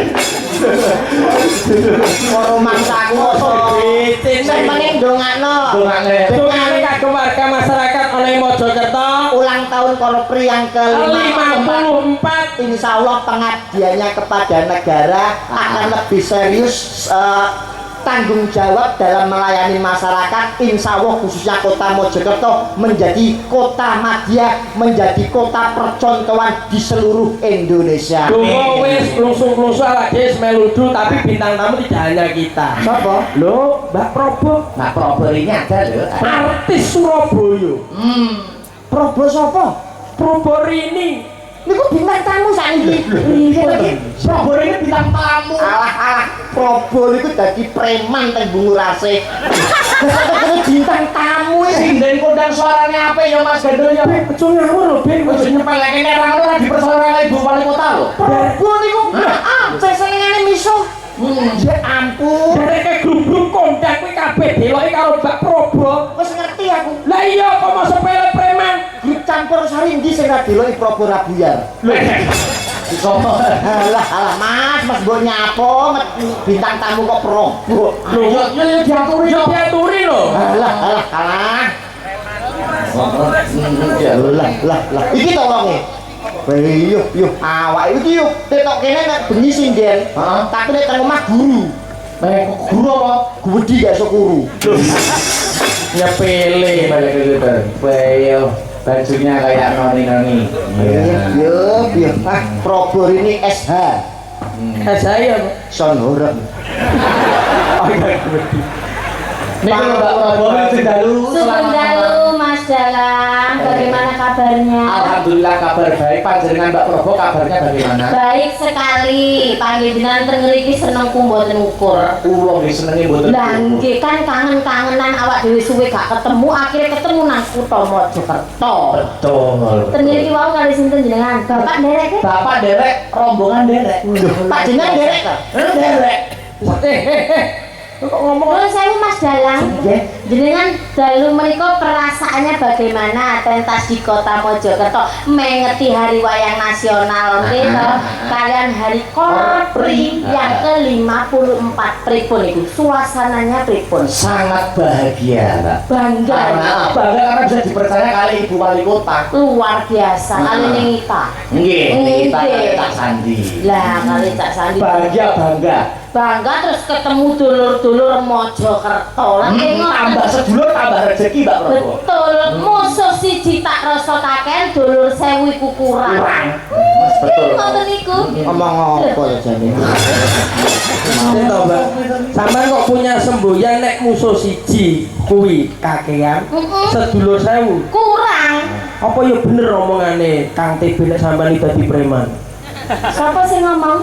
Speaker 3: Ora mangsaku opo.
Speaker 2: BC
Speaker 3: Sing pengen ndongakno.
Speaker 1: Dongane.
Speaker 2: Dongane kagem warga masyarakat ana Mojokerto
Speaker 3: Ulang tahun Korpri yang ke-54.
Speaker 2: 54.
Speaker 3: Insya Allah pengabdiannya kepada negara akan lebih serius, tanggung jawab dalam melayani masyarakat. Insya Allah khususnya kota Mojokerto menjadi kota madya, menjadi kota percontohan di seluruh Indonesia.
Speaker 2: Dongo wis klungsung-klungsung awake dhewe meludu tapi bintang tamu tidak hanya kita.
Speaker 3: Siapa?
Speaker 2: Loh, Mbak Probo,
Speaker 1: Nah, proper ini ada lho.
Speaker 2: artis Surabaya.
Speaker 3: Probo siapa?
Speaker 2: Probo Rini.
Speaker 3: Niku bintang tamu saiki.
Speaker 1: Proper ini bintang tamu.
Speaker 3: Alah, Probo niku dadi preman teng Bungurase. Kok bintang tamu iki.
Speaker 1: Sing den kondang suaranya apa ya Mas Gandul ya?
Speaker 2: Betul ngawur lho, Ben.
Speaker 1: Wis nyepeleke nek ora dipersoalkan Ibu Wali Kota lho.
Speaker 3: Probo niku. Sing senengane misuh. Ya ampun.
Speaker 2: Dereke grup-grup kondang kuwi kabeh deloke karo Mbak Probo.
Speaker 3: Wis ngerti aku.
Speaker 2: Lah iya kok mau sepele preman.
Speaker 3: Grup campur sari ndi sing ra deloki Probo ra buyar.
Speaker 1: Iso.
Speaker 3: Alah Mas mbok nyapo bintang tamu kok Probo.
Speaker 1: Yo diaturi
Speaker 2: Yo
Speaker 1: yo.
Speaker 2: diaturi lho.
Speaker 3: Alah.
Speaker 1: Ya
Speaker 3: Lah. Iki to wonge. Yuk, awak iki yuk tetok kene nek bengi sinden.
Speaker 1: Heeh.
Speaker 3: Tapi nek teng omah guru.
Speaker 1: Guru apa?
Speaker 3: Gudi gak iso kuru.
Speaker 2: Nyepele.
Speaker 1: Balik ke situ. Bayo. Bajunya kayak noni-noni.
Speaker 3: Yuk. Probo ini SH.
Speaker 2: Saya
Speaker 3: Son horor.
Speaker 1: Nih kalau Mbak Prabowo Sedalu
Speaker 4: Sebendalu Mas Dalang, bagaimana kabarnya?
Speaker 1: Alhamdulillah kabar baik. Panjenengan Mbak Prabowo kabarnya bagaimana?
Speaker 4: Baik sekali, panjenengan teng mriki seneng mboten ukur.
Speaker 1: Ulo nggih senenge mboten.
Speaker 4: Lah nggih kan kangen-kangenan awak dhewe suwe gak ketemu, akhirnya ketemu nang kutha Mojokerto.
Speaker 1: Betul.
Speaker 4: Ten mriki wau kali sinten jenengan? Bapak nderek ke?
Speaker 1: Bapak derek, rombongan derek.
Speaker 3: Pak jenengan derek ta?
Speaker 1: Derek.
Speaker 2: kok ngomong
Speaker 4: Nuwun sewu Mas Dalang. Jenengan dalu menika perasaannya bagaimana pentas di Kota Mojokerto mengeti hari wayang nasional nggih to? Kalian hari Korpri yang ke-54 pripun iku? Suasananya pripun?
Speaker 1: Sangat bahagia, Mbak.
Speaker 4: Bangga.
Speaker 1: Karena bisa dipercaya kali Ibu Wali Kota.
Speaker 4: Luar biasa kali ning kita.
Speaker 1: Nggih, kita
Speaker 4: Nggih.
Speaker 1: tak sandi.
Speaker 4: Lah kali Cak Sandi
Speaker 1: Bahagia bangga.
Speaker 4: bangga terus ketemu dulur-dulur Mojokerto. Lah
Speaker 1: Tambah sedulur tambah rezeki, Mbak Prabowo.
Speaker 4: betul, musuh siji tak rasa kaken, dulur sewu iku kurang.
Speaker 1: Betul.
Speaker 4: Ngoten niku.
Speaker 3: Ngomong apa jane?
Speaker 2: Itu Mbak, sampean kok punya semboyan nek musuh siji kuwi kakean, sedulur sewu.
Speaker 4: Kurang.
Speaker 2: Apa ya bener omongane Kang TB nek sampean dadi preman?
Speaker 4: Siapa sih ngomong?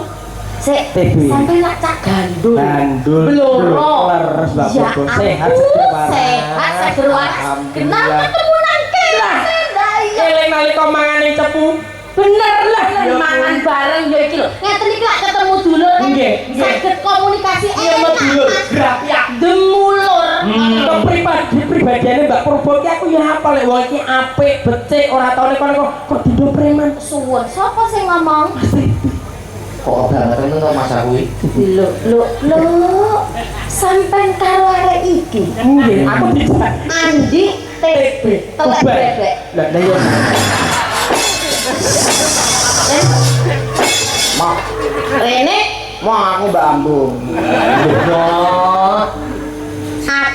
Speaker 4: Sik,
Speaker 2: TB.
Speaker 4: sampai nak cak gandul.
Speaker 2: Gandul.
Speaker 4: Bloro.
Speaker 2: Leres Mbak
Speaker 4: Ya
Speaker 2: Bobo.
Speaker 4: ampun,
Speaker 2: Sehat seger waras.
Speaker 4: sehat seger waras. Kenapa ketemu nang kene? Ndaya.
Speaker 2: Eling nalika mangane cepu.
Speaker 4: Bener lah
Speaker 2: Ya,
Speaker 4: mangan bareng ya iki lho. Ngeten iki lak ketemu dulur kan
Speaker 2: Nggih, nggih.
Speaker 4: saged komunikasi
Speaker 1: Iya, Mbak Dulur. Grapiak.
Speaker 4: Demulur.
Speaker 2: Kepribadian di pribadiane Mbak Purba ki aku ya apa lek wong iki apik, becik, ora tau nek kok dido preman.
Speaker 4: Suwun, sapa sing ngomong?
Speaker 1: Kok banget temen to Mas aku iki.
Speaker 4: Lho, sampean karo arek iki.
Speaker 2: Nggih, aku tidak.
Speaker 4: Andi TB, telek bebek.
Speaker 2: Lah yo.
Speaker 3: Mak,
Speaker 4: Rene,
Speaker 3: aku Mbak Ambung.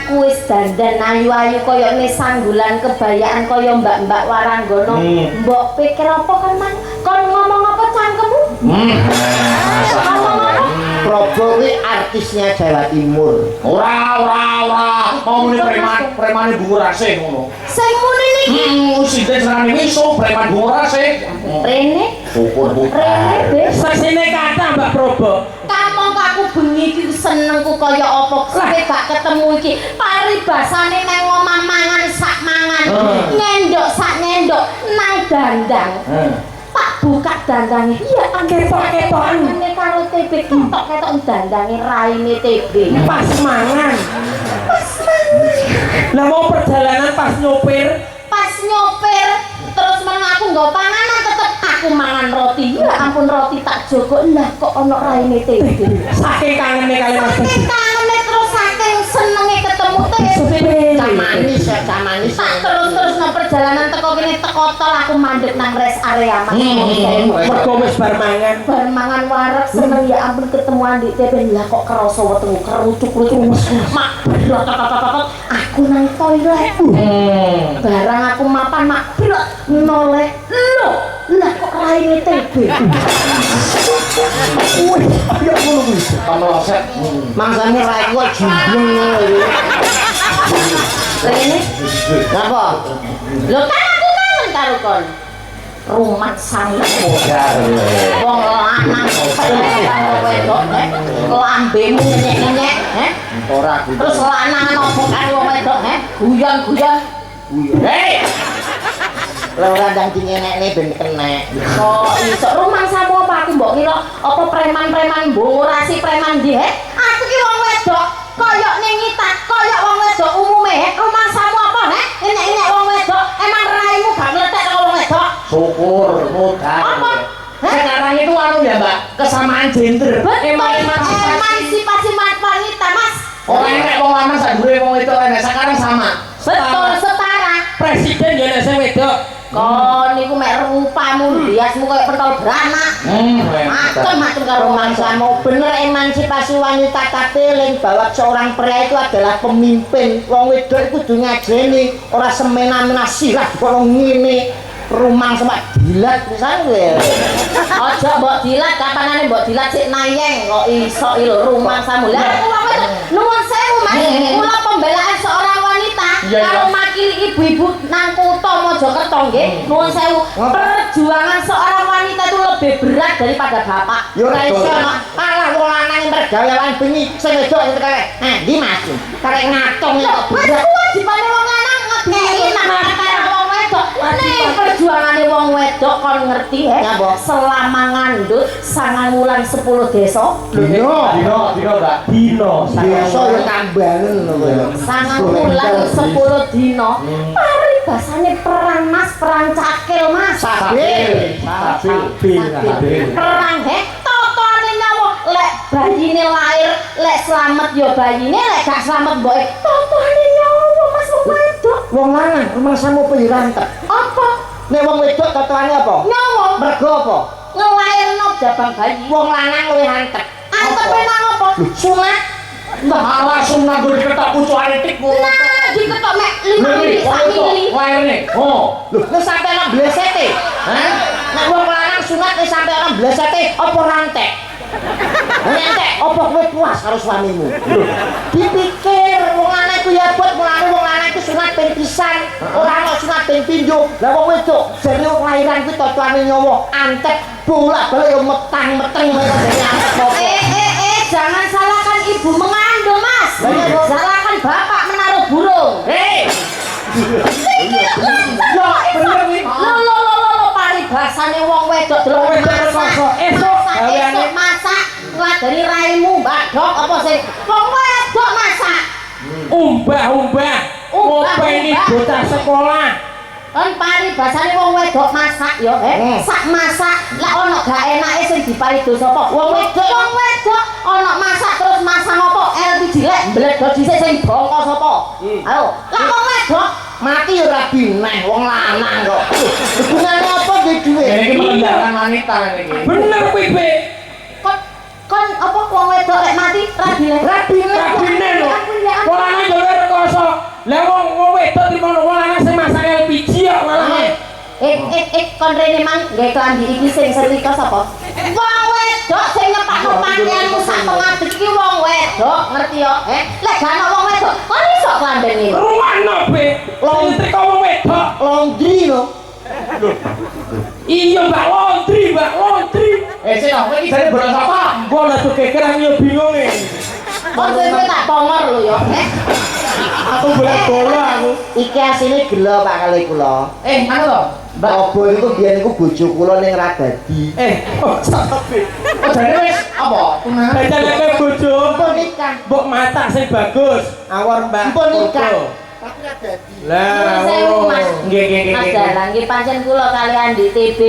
Speaker 4: aku wis dandan ayu-ayu kaya ne sanggulan kebayaan kaya mbak-mbak Waranggono. Mbok pikir apa kan man? Kon ngomong apa cangkemmu? Ngomong apa?
Speaker 3: Probo kuwi artisnya Jawa Timur.
Speaker 1: Ora. Mau muni preman bungu rase ngono.
Speaker 4: Sing muni niki.
Speaker 1: Sinte serane miso preman bungu rase.
Speaker 4: Rene,
Speaker 1: Syukur
Speaker 4: Rene wis.
Speaker 2: Saksine kata Mbak Probo.
Speaker 4: Kamu aku bengi iki senengku kaya apa sampe gak ketemu iki. Paribasane nang omah mangan sak mangan. Nyendok sak nyendok nang dandang. Tak buka dandange. Iya, ketok-ketokan karo TB ketok-ketok dandange raine TB.
Speaker 2: Pas mangan. Lah mau perjalanan pas nyopir.
Speaker 4: Pas nyopir terus meneng aku nggo panganan tetep aku mangan roti. Ya ampun roti tak jogo. Lah kok ana raine TB.
Speaker 2: Saking kangene kali Mas.
Speaker 4: Saking kangene terus saking senenge ketemu TB.
Speaker 3: Manis ya, manis.
Speaker 4: Tak terus nang perjalanan teko kene teko tol aku mandek nang rest area Mas.
Speaker 2: Mergo wis bar mangan.
Speaker 4: Bar mangan wareg seneng ya ampun ketemu Andi TB. Lah kok kerasa wetengku kerucuk-kerucuk mak blot aku nang toilet. Barang aku mapan mak blot noleh. Lah kok raine TB.
Speaker 3: Wih, ya ngono kuwi.
Speaker 1: Kamloset.
Speaker 3: Mangsane rae kok jumbleng ngono.
Speaker 4: Rene,
Speaker 3: Napa?
Speaker 4: lho kan aku kangen karo kon. Rumat sanget. Wong lanang karo wedok, lambemu nyek-nyek,
Speaker 3: Ora kuwi.
Speaker 4: terus lanangan opo karo wong wedok, guyon-guyon.
Speaker 1: Hei,
Speaker 3: Lah ora ndang dingenekne ben kenek.
Speaker 4: Kok iso rumangsamu apa aku mbok ngira apa preman-preman mborasi preman ndi, Aku ki wong wedok, kaya ning ngitak, kaya wong wedok umume, rumangsamu apa, Enek-enek wong wedok, emang raimu gak ngletek karo wong wedok.
Speaker 1: syukur mudah.
Speaker 4: Apa?
Speaker 1: Sekarang itu anu ya Mbak, kesamaan gender.
Speaker 4: Emansipasi wanita, Mas.
Speaker 1: Orang enek wong lanang sak dhuwure wong wedok enek sekarang sama.
Speaker 4: Betul, setara.
Speaker 2: Presiden yo nek sing wedok.
Speaker 4: Kon niku mek rupamu biasmu koyo pentol beranak. Macem-macem karo
Speaker 3: Rumangsamu bener emansipasi wanita tapi eling bahwa seorang pria itu adalah pemimpin. Wong wedok iku kudu ngajeni, ora semena-mena sirah kok ngene. Rumang sama dilat pisan kowe.
Speaker 4: Aja mbok dilat, kapanane mbok dilat sik nayeng kok iso lho rumangsamu. Lah aku wong wedok nuwun sewu, Mas. Kula pembelaan seorang wanita karo makili ibu-ibu nang kutha Mojokerto nggih. Nuwun sewu. Perjuangan seorang wanita itu lebih berat daripada bapak.
Speaker 3: Yo ora iso no. Alah wong lanang pergaulan bengi sing wedok itu kare. Ndi Mas? Karek ngatong kok berat.
Speaker 4: Kewajibane wong lanang ngekeki nang karo wong wedok. Ning perjuangane wong wedok kon ngerti selama ngandut 9 wulan 10 desa.
Speaker 1: Dino Mbak.
Speaker 3: Biasa yo tambahan ngono kowe.
Speaker 4: 9 wulan 10 dina. Paribasane perang Mas, perang cakil Mas.
Speaker 3: Sabil.
Speaker 4: Perang totone nyawa lek bayine lahir, lek slamet yo bayine, lek gak slamet mboke totone nyawa Mas wong wedok.
Speaker 3: Wong lanang rumangsamu penyirantek.
Speaker 4: Apa?
Speaker 3: Nek wong wedok totoane apa?
Speaker 4: Nyawa
Speaker 3: Mergo apa?
Speaker 4: ngelairno jabang bayi.
Speaker 3: Wong lanang luwih antep.
Speaker 4: Antepe nang apa? Sunat.
Speaker 1: Malah sunah gue diketok pucukane tik.
Speaker 4: Nah, diketok mek 5 mili sak mili.
Speaker 1: Lairne. Oh.
Speaker 3: Lho, wis sampe nang blesete. Hah? Nek wong lanang sunat wis sampe nang blesete apa rantek? Rantek apa kowe puas karo suamimu? Lho, dipikir wong lanang iku ya buat mulane wong lanang iku sunat ping pisan, ora ono sunat ping pindho. Lah wong wedok jare kelahiran kuwi totoane nyawa antep bolak-balik yo metang-meteng kaya dene antep.
Speaker 4: Jangan salahkan ibu mengandung, Mas. Salahkan bapak menaruh burung.
Speaker 1: Hei.
Speaker 4: Ya, bener iki. Lo paribasane wong wedok delok esuk masak ngladeni raimu mbadok apa sing wong wedok masak.
Speaker 2: Umbah. ngopeni bocah sekolah.
Speaker 4: Kan paribasane wong wedok masak ya, sak masak lek ana gak enake sing diparido sapa? Wong wedok ana masak terus masak apa? LPG lek mbledho dhisik sing bongko sapa? Ayo, lek wong wedok
Speaker 3: mati ora bineh wong lanang kok. Hubungane apa ge duwe?
Speaker 1: Ini mengendalikan wanita ini.
Speaker 2: Bener kuwi, Be.
Speaker 4: kon apa wong wedok lek mati rabine
Speaker 2: Rabine lho. Wong lanang yo rekoso. Lah wong wedok trimo wong lanang sing masak LPG kok malah.
Speaker 4: Kon rene mang nggae klambi iki sing setrika sapa? Wong wedok sing nyepakno pakaianmu sak pengadeg iki wong wedok, ngerti yo? Lek gak ana wong wedok, kon iso klambene.
Speaker 2: Ruwano, Be. Setrika wong wedok.
Speaker 3: Laundry lho.
Speaker 2: Iya, Mbak Laundry.
Speaker 1: Sing kowe iki jare boros apa?
Speaker 2: Gua lah tuh kekeran yo bingung nih.
Speaker 4: Kon kowe tak pongor lho yo.
Speaker 2: Aku boleh bola aku.
Speaker 3: Iki asine gelo Pak kali kula.
Speaker 1: Anu to?
Speaker 3: Mbak Obo iku biyen iku bojo kula ning Radadi.
Speaker 2: Sapi.
Speaker 1: Oh, jane wis apa? Tunangan.
Speaker 2: Bacane bojo.
Speaker 3: Mbok nikah.
Speaker 2: Mbok matak sing bagus. Awor Mbak.
Speaker 3: Mbok nikah.
Speaker 2: Foto.
Speaker 3: Tapi Radadi.
Speaker 2: Lah,
Speaker 4: Sewu, Mas.
Speaker 1: Nggih.
Speaker 4: Mas Dalang nggih pancen kula kalian di TB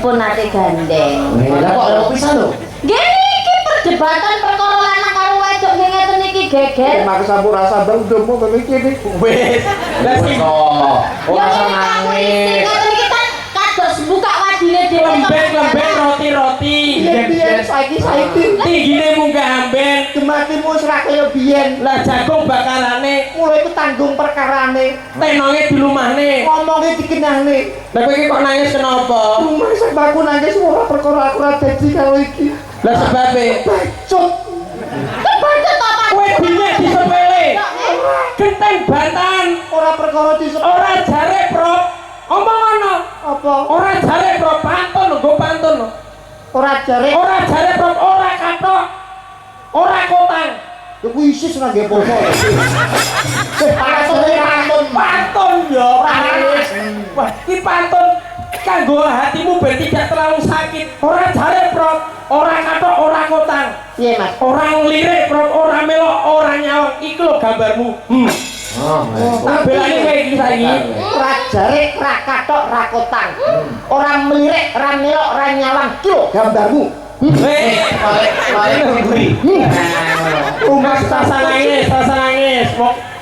Speaker 4: pun nate gandeng.
Speaker 1: Lah kok lho pisan lho?
Speaker 4: Nggih iki perdebatan perkara lanang karo wedok nggih ngeten iki geger.
Speaker 3: Mak sampun rasa bang udah mau ngene iki.
Speaker 2: Wes. Lah sing
Speaker 1: Ora nangis.
Speaker 4: Ngeten iki kan kados buka wadine dhewe.
Speaker 2: lembek roti-roti.
Speaker 3: Biyen saiki
Speaker 2: Tinggine munggah amben.
Speaker 3: gematimu ora kaya biyen.
Speaker 2: Lah jagung bakarane,
Speaker 3: Mulai ku tanggung perkarane,
Speaker 2: tenonge dilumahne.
Speaker 3: ngomonge dikenahne.
Speaker 2: Lah kowe iki kok nangis kenapa?
Speaker 3: Rumah sebabku nangis ora perkara aku ora dadi karo iki.
Speaker 2: Lah sebabe
Speaker 3: Bacot.
Speaker 4: Bacot apa?
Speaker 2: kowe dinyek disepele. Genteng batan.
Speaker 3: Ora perkara disep.
Speaker 2: Ora jare, Bro. Omong ana.
Speaker 3: Apa?
Speaker 2: Ora jare, Bro, pantun lho, nggo pantun lho.
Speaker 3: Ora jare.
Speaker 2: Ora jare, Bro, ora katok. Ora kotang.
Speaker 3: Iku isis ora nggih poso.
Speaker 2: Pantun ya, Pak. Wah, iki pantun kanggo hatimu ben tidak terlalu sakit. Ora jare, Bro. Ora katok, ora kotang.
Speaker 3: Piye, Mas?
Speaker 2: Ora ngelirik, Bro, ora melok, ora nyawang. Iki lho gambarmu. Tak belani kowe iki saiki.
Speaker 3: Ora jare, ora katok, ora kotang. Ora melirik, ora melok, ora nyawang. Ki lho gambarmu.
Speaker 1: Balik buri.
Speaker 2: Rumah rasa nangis.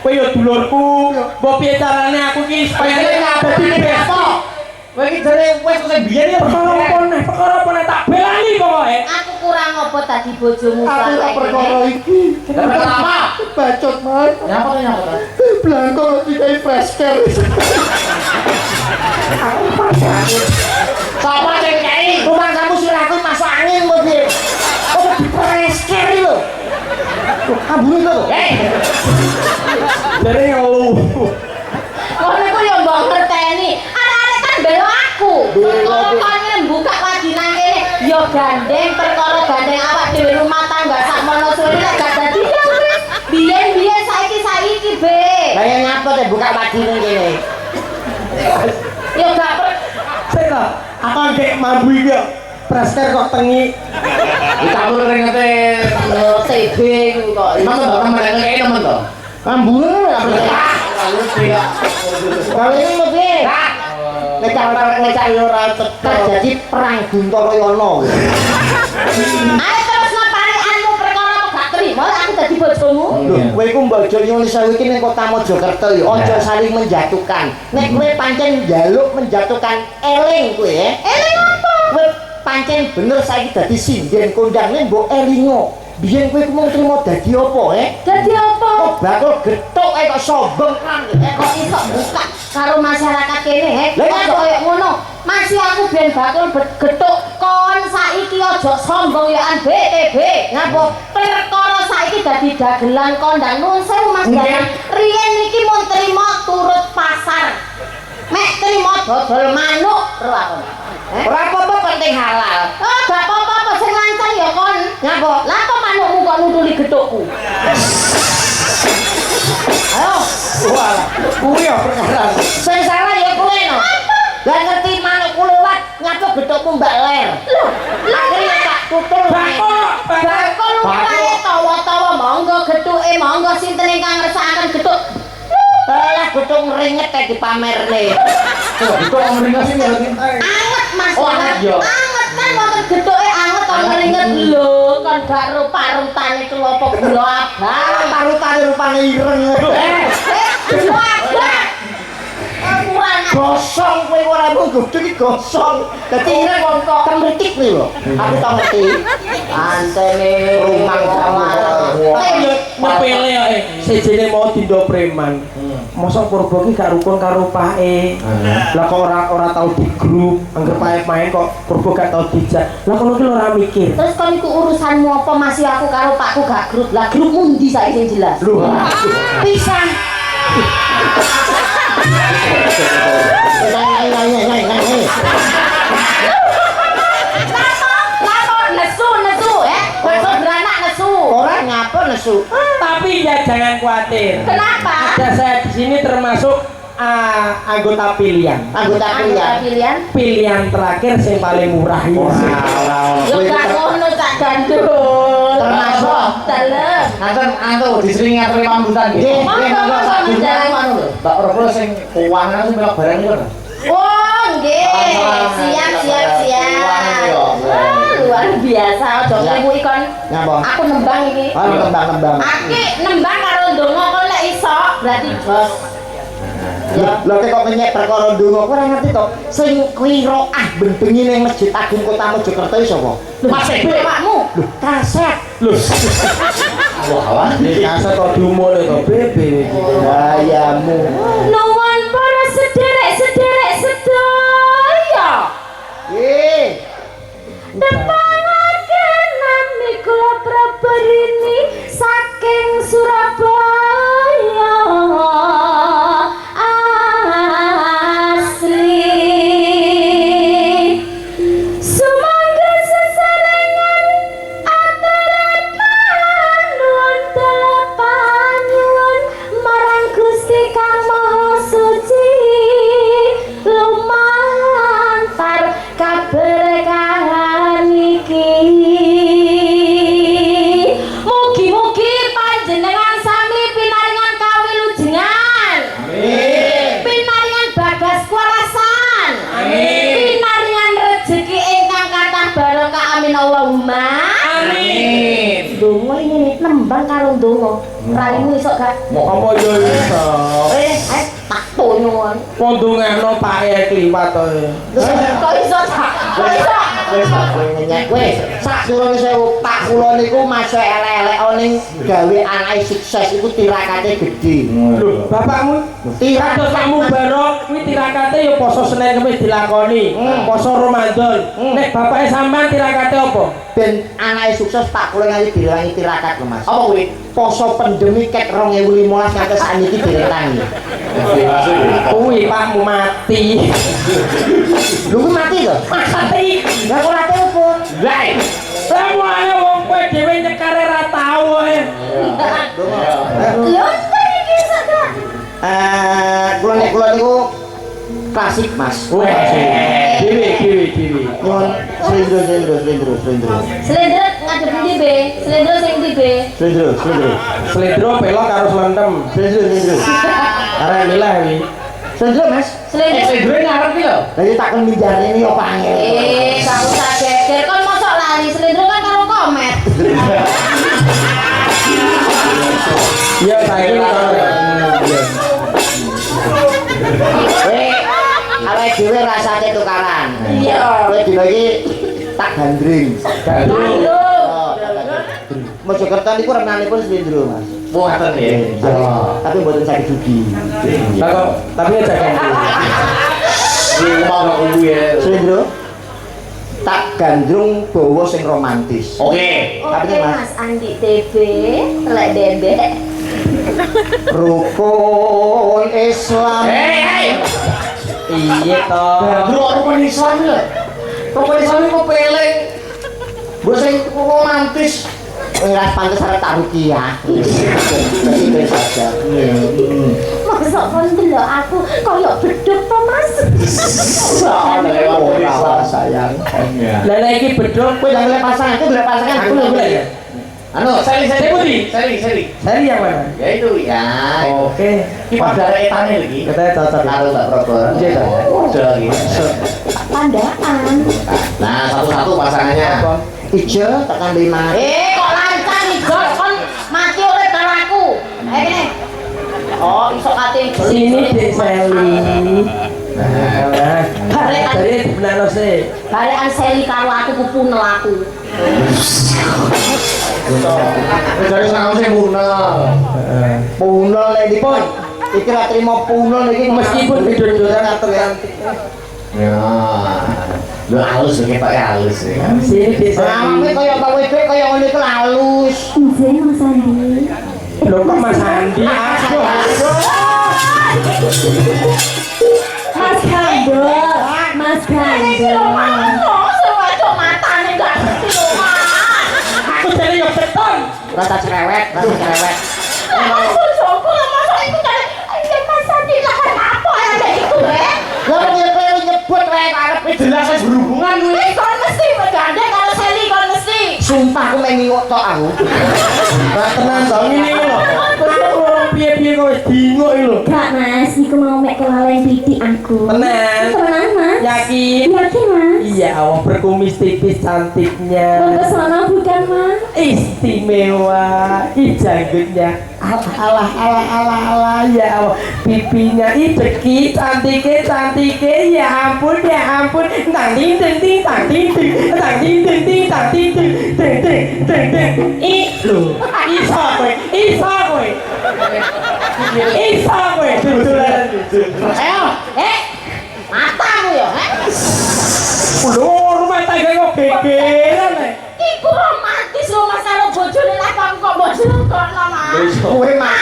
Speaker 2: Kowe yo dulurku. Mbok piye carane aku iki supaya dadi best.
Speaker 1: Kowe iki jare wis sing biyen ya
Speaker 2: Perkara apa tak belani pokoke.
Speaker 4: Aku kurang apa tadi bojomu
Speaker 3: Aku ora
Speaker 4: sampe
Speaker 3: perkara iki.
Speaker 1: Kenapa?
Speaker 3: Bacot, Mas.
Speaker 1: Nyapa to?
Speaker 3: Blanko dikai fresh care.
Speaker 1: Sapa sing kei?
Speaker 3: Rumah kamu silahku masuk angin mau piye? Oh, di fresh care lho. Ambune lho.
Speaker 2: Dari ngelu.
Speaker 4: Kowe ku yo mbok ngerteni. Arek-arek kan belo aku. Kalau kalian buka lagi nang kene yo gandeng perkara gandeng awak dhewe rumah tangga sak mono sore lek gak dadi ya wis. Biyen saiki be.
Speaker 3: Lah yang nyapa teh buka wadine kene.
Speaker 4: Yo gak
Speaker 2: Sira, akan kayak mambu iki kok. Praster kok tengi.
Speaker 1: Dicampur ringete.
Speaker 4: yo TB ku kok.
Speaker 1: Temen to, temen kei temen to.
Speaker 3: Ambune lho.
Speaker 1: Lalu dia.
Speaker 3: Kalau ini mau piye? Ngecak yo ora tekan jadi perang Guntara Yono.
Speaker 4: Ayo terus parianmu perkara apa gak trimo aku dadi bojomu.
Speaker 3: Lho, kowe iku mbojo nyuwun sewu iki ning Kota Mojokerto ya, aja saling menjatuhkan. Nek kowe pancen njaluk menjatuhkan eling kowe ya.
Speaker 4: Eling apa?
Speaker 3: Kowe pancen bener saiki dadi sinden kondange mbok elingo. Biyen kowe ku mung trimo dadi apa
Speaker 4: Dadi apa?
Speaker 3: Kok bakul getuk kok sombong kan.
Speaker 4: Kok iso buka karo masyarakat kene
Speaker 3: Lah,
Speaker 4: kok
Speaker 3: iya,
Speaker 4: koyo ngono. Masih aku ben bakul getuk kon saiki aja sombong ya an BTB. Ngapa? Perkara saiki dadi dagelan kondang nuwun sewu Mas Dalang. Riyen iki mun trimo turut pasar. Mek trimo dodol manuk ro aku.
Speaker 3: Ora apa-apa penting halal.
Speaker 4: Oh, gak apa-apa sing lancang ya kon.
Speaker 3: Ngapa?
Speaker 4: Lah kok manukmu kok nutuli getukku?
Speaker 3: Ayo. Wah, kuwi ya perkara. Sing salah ya kowe no. Lah ngerti manukku lewat nyapa gedhokmu Mbak Ler. Akhire tak tutul.
Speaker 2: Bakul.
Speaker 4: Bakul kae tawa-tawa monggo gethuke monggo sinten ingkang ngersakaken gethuk.
Speaker 3: tung ringet kayak dipamerne.
Speaker 1: Coba itu om ringas ini lagi.
Speaker 4: Anget Mas.
Speaker 1: Oh, anget, yo.
Speaker 4: Anget kan wonten gethuke anget kok ngeringet lho, kon gak ro parutane kelopo gula abang.
Speaker 3: Parutane rupane ireng.
Speaker 4: Gula abang. Kurang
Speaker 3: Gosong kowe ora mung godho iki gosong. Dadi ireng kok kemritik kuwi lho. Aku tau ngerti. Antene rumang sama.
Speaker 2: Ngepele ya sejene mau dindo preman. Mosok Purba ki gak rukun karo pake. Lah kok ora tau di grup, anggere pake main kok Purba gak tau dijak. Lah kono ki lho ora mikir.
Speaker 4: Terus kon iku urusanmu apa masih aku karo pakku gak grup. Lah grup mundi saiki sing jelas.
Speaker 2: Lho,
Speaker 4: Pisan. Lapo nesu besok beranak nesu.
Speaker 3: Orang ngapa nesu?
Speaker 2: tapi ya jangan khawatir.
Speaker 4: Kenapa?
Speaker 2: Ada saya di sini termasuk anggota pilihan.
Speaker 3: Anggota pilihan.
Speaker 2: Pilihan terakhir yang paling murah ini.
Speaker 4: Yo gak ngono Cak Gandul.
Speaker 3: Termasuk
Speaker 4: dalem.
Speaker 1: Anten disering ngaturi pambutan nggih. Mbak Robo sing keuangan sing melok barang niku.
Speaker 4: Oh, nggih. Siap. Wah, luar biasa. Aja ngliwuhi kon.
Speaker 3: Ngapa?
Speaker 4: Aku nembang iki.
Speaker 3: Oh, nembang.
Speaker 4: Aki nembang karo ndonga kok lek iso, berarti jos.
Speaker 3: Lho kok kenyek perkara ndonga kowe ora ngerti to. Sing qiraah benbengi ning Masjid Agung Kota Mojokerto iki sapa?
Speaker 4: Mas bapakmu.
Speaker 3: Lho, kaset.
Speaker 2: Loh,
Speaker 1: Wah,
Speaker 2: kaset kok dumone to bebe.
Speaker 3: Ayamu.
Speaker 4: Nuwun para sederek sedaya. Depangaken nami kula Prabarini saking Surabaya asli. Sumangga sesarengan antara panuwun telepanyuwun marang Gusti Kang Maha Suci lumantar kaberkahan iki. Mugi-mugi panjenengan sami pinaringan kawilujengan. Amin. Pinaringan bagas kuarasan. Amin. Pinaringan rezeki ingkang kathah barokah. Amin Allahumma.
Speaker 2: Amin.
Speaker 4: Donga ini nembang karo donga. Raimu iso gak?
Speaker 2: Apa yo iso?
Speaker 4: Tak tonyon.
Speaker 2: Pondongano Pak kliwat to.
Speaker 4: Kok iso tak? Kok iso?
Speaker 3: Wis ngenyek wis. Sak durunge sewu Pak kula niku masuk elek-elek ning gawe anake sukses iku tirakate gedhe.
Speaker 2: Lho, bapakmu tirakat kamu barok kuwi tirakate ya poso Senin Kamis dilakoni. Poso Ramadan. Nek bapake sampean tirakate apa?
Speaker 3: Ben anake sukses Pak kula nganti direwangi tirakat lho Mas.
Speaker 1: apa kuwi?
Speaker 3: Poso pandemi ket 2015 nganti saniki direwangi.
Speaker 2: Kuwi pakmu mati.
Speaker 3: Lho kuwi mati to?
Speaker 2: Mati.
Speaker 3: Lah kok ora telepon?
Speaker 2: Lah, semuanya wong kowe dhewe nyekare ra tau ae.
Speaker 4: Lho, iki sakit.
Speaker 3: Kula niku klasik Mas.
Speaker 2: Dewi.
Speaker 3: Nyuwun slendro.
Speaker 4: Slendro ngadep ndi, Be? Slendro sing ndi, Be?
Speaker 3: Slendro.
Speaker 2: Slendro pelok karo slentem.
Speaker 3: Slendro.
Speaker 2: Arek milah wi.
Speaker 3: Slendro Mas.
Speaker 4: Slendro.
Speaker 1: Slendro ngarep iki lho.
Speaker 3: Lagi takon minjarne ini apa angel?
Speaker 4: Gak usah geger, kon mosok lari. Slendro kan karo komet.
Speaker 2: Iya, saiki
Speaker 3: Awake dhewe rasane tukaran.
Speaker 4: Iya.
Speaker 3: Kowe dina iki tak gandring.
Speaker 2: gandrung.
Speaker 3: Mojokerto niku renanipun slendro Mas.
Speaker 1: Wong ngaten nggih.
Speaker 3: Tapi mboten sakit dugi.
Speaker 2: Lah kok tapi aja gandrung.
Speaker 1: Iki mau kok kuwi.
Speaker 3: Slendro tak gandrung bawa sing romantis.
Speaker 1: Oke.
Speaker 4: Oke, Mas Andi TB, telek dendek.
Speaker 3: Rukun Islam.
Speaker 2: Iya toh.
Speaker 1: Gandruk rukun Islam lho. Rukun Islam iku peling. Mbok sing romantis.
Speaker 3: Ora pantes arep tak rukiah. Itu saja.
Speaker 4: Masa kon delok aku koyo beduk to, Mas?
Speaker 3: Ora sayang.
Speaker 2: Lah nek iki bedhok
Speaker 3: Kowe jangan lihat pasangan, kowe lihat pasangan aku lho. Anu,
Speaker 1: Seri
Speaker 2: Putih.
Speaker 1: seri.
Speaker 2: Seri yang mana?
Speaker 1: Ya itu ya.
Speaker 2: Oke.
Speaker 1: Ki padha etane lagi.
Speaker 2: Katanya cocok.
Speaker 1: Karo Mbak Probor.
Speaker 2: Iya, Kak.
Speaker 1: Udah lagi.
Speaker 4: Pandaan.
Speaker 1: Nah, satu-satu pasangannya.
Speaker 3: ijo tekan 5.
Speaker 4: Kok lancang nih, Gol? Kon mati oleh balaku. Kene. Oh, iso kate.
Speaker 2: Sini Dek Seli. Nah,
Speaker 4: Barekan
Speaker 2: dari benar sih.
Speaker 4: barekan Seli karo aku kupunel aku.
Speaker 1: Dari sana sing munel.
Speaker 3: Punel nek dipun. Iki ra trimo punel iki
Speaker 2: Meskipun video-videonya cantik.
Speaker 1: Ya. Lu halus lho Pak, halus ya.
Speaker 2: Sini Dek
Speaker 3: Ramane
Speaker 2: Seli.
Speaker 3: kaya Pak Wedek kaya ngene iki halus.
Speaker 4: Nggih, Mas Andi.
Speaker 2: Lho kok Mas Andi? Aduh.
Speaker 4: Mas Kandor, Mas Kandor. Sewaco matane gak ngerti lho, Mas.
Speaker 2: Aku jadi yang beton.
Speaker 3: Rasa cerewet.
Speaker 4: Aku joko lho, Mas. Iku jare Mas Andi lah apa ya nek iku,
Speaker 3: Lah kok kowe nyebut wae arep
Speaker 1: Jelas berhubungan kuwi.
Speaker 4: Kon mesti bergandeng karo Seli, kon mesti.
Speaker 3: sumpah aku main ngok tok aku.
Speaker 2: Nah, tenang dong ini lho. Kok piye-piye kok wis bingok iki lho.
Speaker 5: Kak Mas, iku mau mek kelalen titik aku.
Speaker 2: Tenan.
Speaker 5: Temenan Mas?
Speaker 2: Yakin?
Speaker 5: Yakin Mas?
Speaker 2: Iya, awak berkumis tipis cantiknya.
Speaker 5: Bangga sono bukan Mas?
Speaker 2: Istimewa, janggutnya alah ya awak pipinya deki cantike ya ampun tang ting ting ting tang ting ting tang ting ting ting tang ting ting ting ting ting ting lho iso kowe dudulan
Speaker 4: Ayo, matamu yo,
Speaker 2: lho rumah tangga kok gegeran
Speaker 4: Iku romantis lho Mas karo bojone lah kok bojone kok Mas.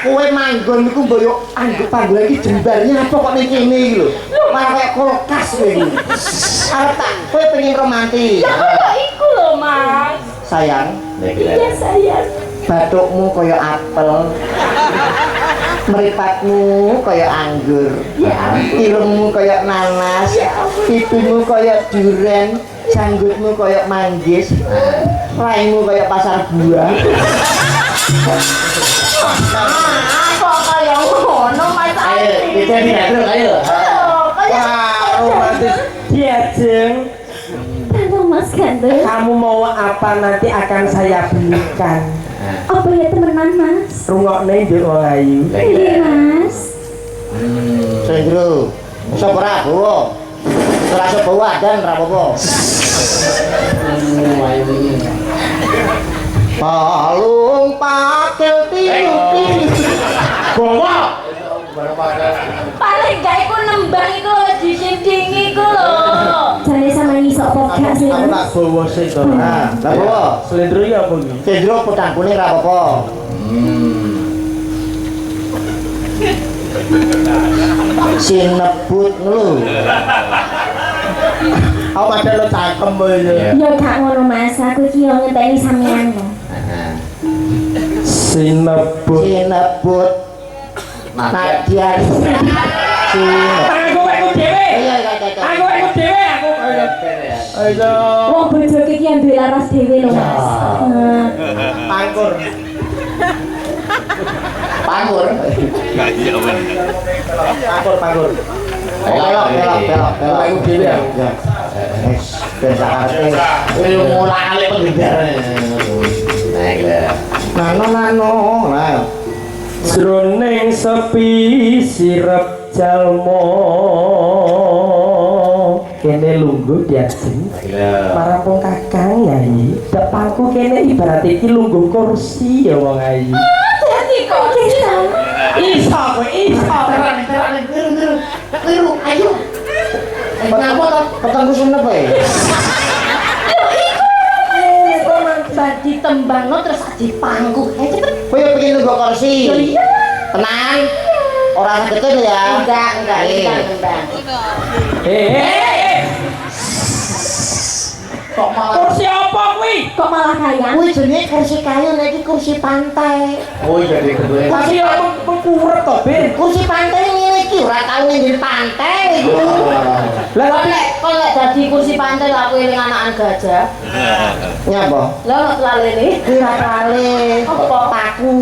Speaker 3: Kowe manggon niku mboyo anggap panggonan iki jembarnya apa kok ning kene iki lho. Malah kayak kulkas kowe iki. Arep tak kowe pengen romantis.
Speaker 4: Ya kok iku lho Mas.
Speaker 3: Sayang,
Speaker 4: Iya sayang.
Speaker 3: bathukmu kaya apel. Mripatmu kaya anggur. Irungmu kaya nanas. Pipimu kaya duren. Janggutmu kaya manggis. Raimu kaya pasar buah.
Speaker 4: Kok kaya ngono Mas.
Speaker 1: Ayo, kita dinatur ayo.
Speaker 2: wah romantis diajeng.
Speaker 5: Tolong Mas Kandor.
Speaker 2: Kamu mau apa nanti akan saya belikan.
Speaker 5: Apa ya temenan Mas?
Speaker 2: Rungokne nduk wong ayu.
Speaker 5: Iya Mas.
Speaker 3: Sendro, sapa ra bawa? Ora sapa wadan ra apa-apa. Palung pakil tiru-tiru.
Speaker 1: Bawa.
Speaker 4: Paling gak iku nembang iku lho disindingi iku lho.
Speaker 5: Jane sama ngisok podcast sih
Speaker 3: Aku tak
Speaker 5: Mas.
Speaker 2: Bawa sih to.
Speaker 3: Nah, lah bawa.
Speaker 2: Selendro iki apa iki?
Speaker 3: Sendro pedang kuning ra apa-apa. Sinebut lho.
Speaker 2: Aku padahal lo cangkem kowe ya.
Speaker 5: Ya gak ngono Mas, aku iki yo ngenteni sampean lho.
Speaker 2: Sinebut.
Speaker 3: Sinebut. Nadia. Sinebut.
Speaker 2: Aku aku dhewe.
Speaker 3: Iya.
Speaker 2: Aku dhewe aku. Ayo.
Speaker 5: Wong bojo iki yang duwe laras dhewe lho Mas.
Speaker 2: Pangkur.
Speaker 1: Panggur.
Speaker 2: Pangkur.
Speaker 3: Belok.
Speaker 2: Aku dhewe aku.
Speaker 3: Ya. Wis ben sakarepe.
Speaker 1: Ini mulai kali pengendar. Naik lah.
Speaker 3: Nano. Nah.
Speaker 2: Jroning sepi sirep jalmo kene lungguh diajeng marang pun kakang Nyai depanku kene ibarat iki lungguh kursi ya wong ayu
Speaker 4: Dadi kok
Speaker 2: iso kowe iso
Speaker 3: Liru, ayo. Kenapa toh? Petang kusun apa ya?
Speaker 4: ditembangno terus dipangku. Cepet.
Speaker 3: Kowe pengen nunggu kursi.
Speaker 4: Iya.
Speaker 3: Tenang. Orang sagetin ya.
Speaker 4: Enggak.
Speaker 2: kok malah kursi apa kuwi
Speaker 5: Kok malah kaya?
Speaker 3: Kuwi jenenge kursi kayu, nek iki kursi pantai.
Speaker 1: Oh, jadi kedua.
Speaker 2: kursi apa kurep to Ben
Speaker 3: Kursi pantai ngene iki iki ora tau ning pantai iku.
Speaker 2: Lah
Speaker 4: Kok lek dadi kursi pantai aku eling anakan gajah.
Speaker 3: Nyapa?
Speaker 4: Lah kok lalene.
Speaker 3: Ora kale.
Speaker 4: Apa paku?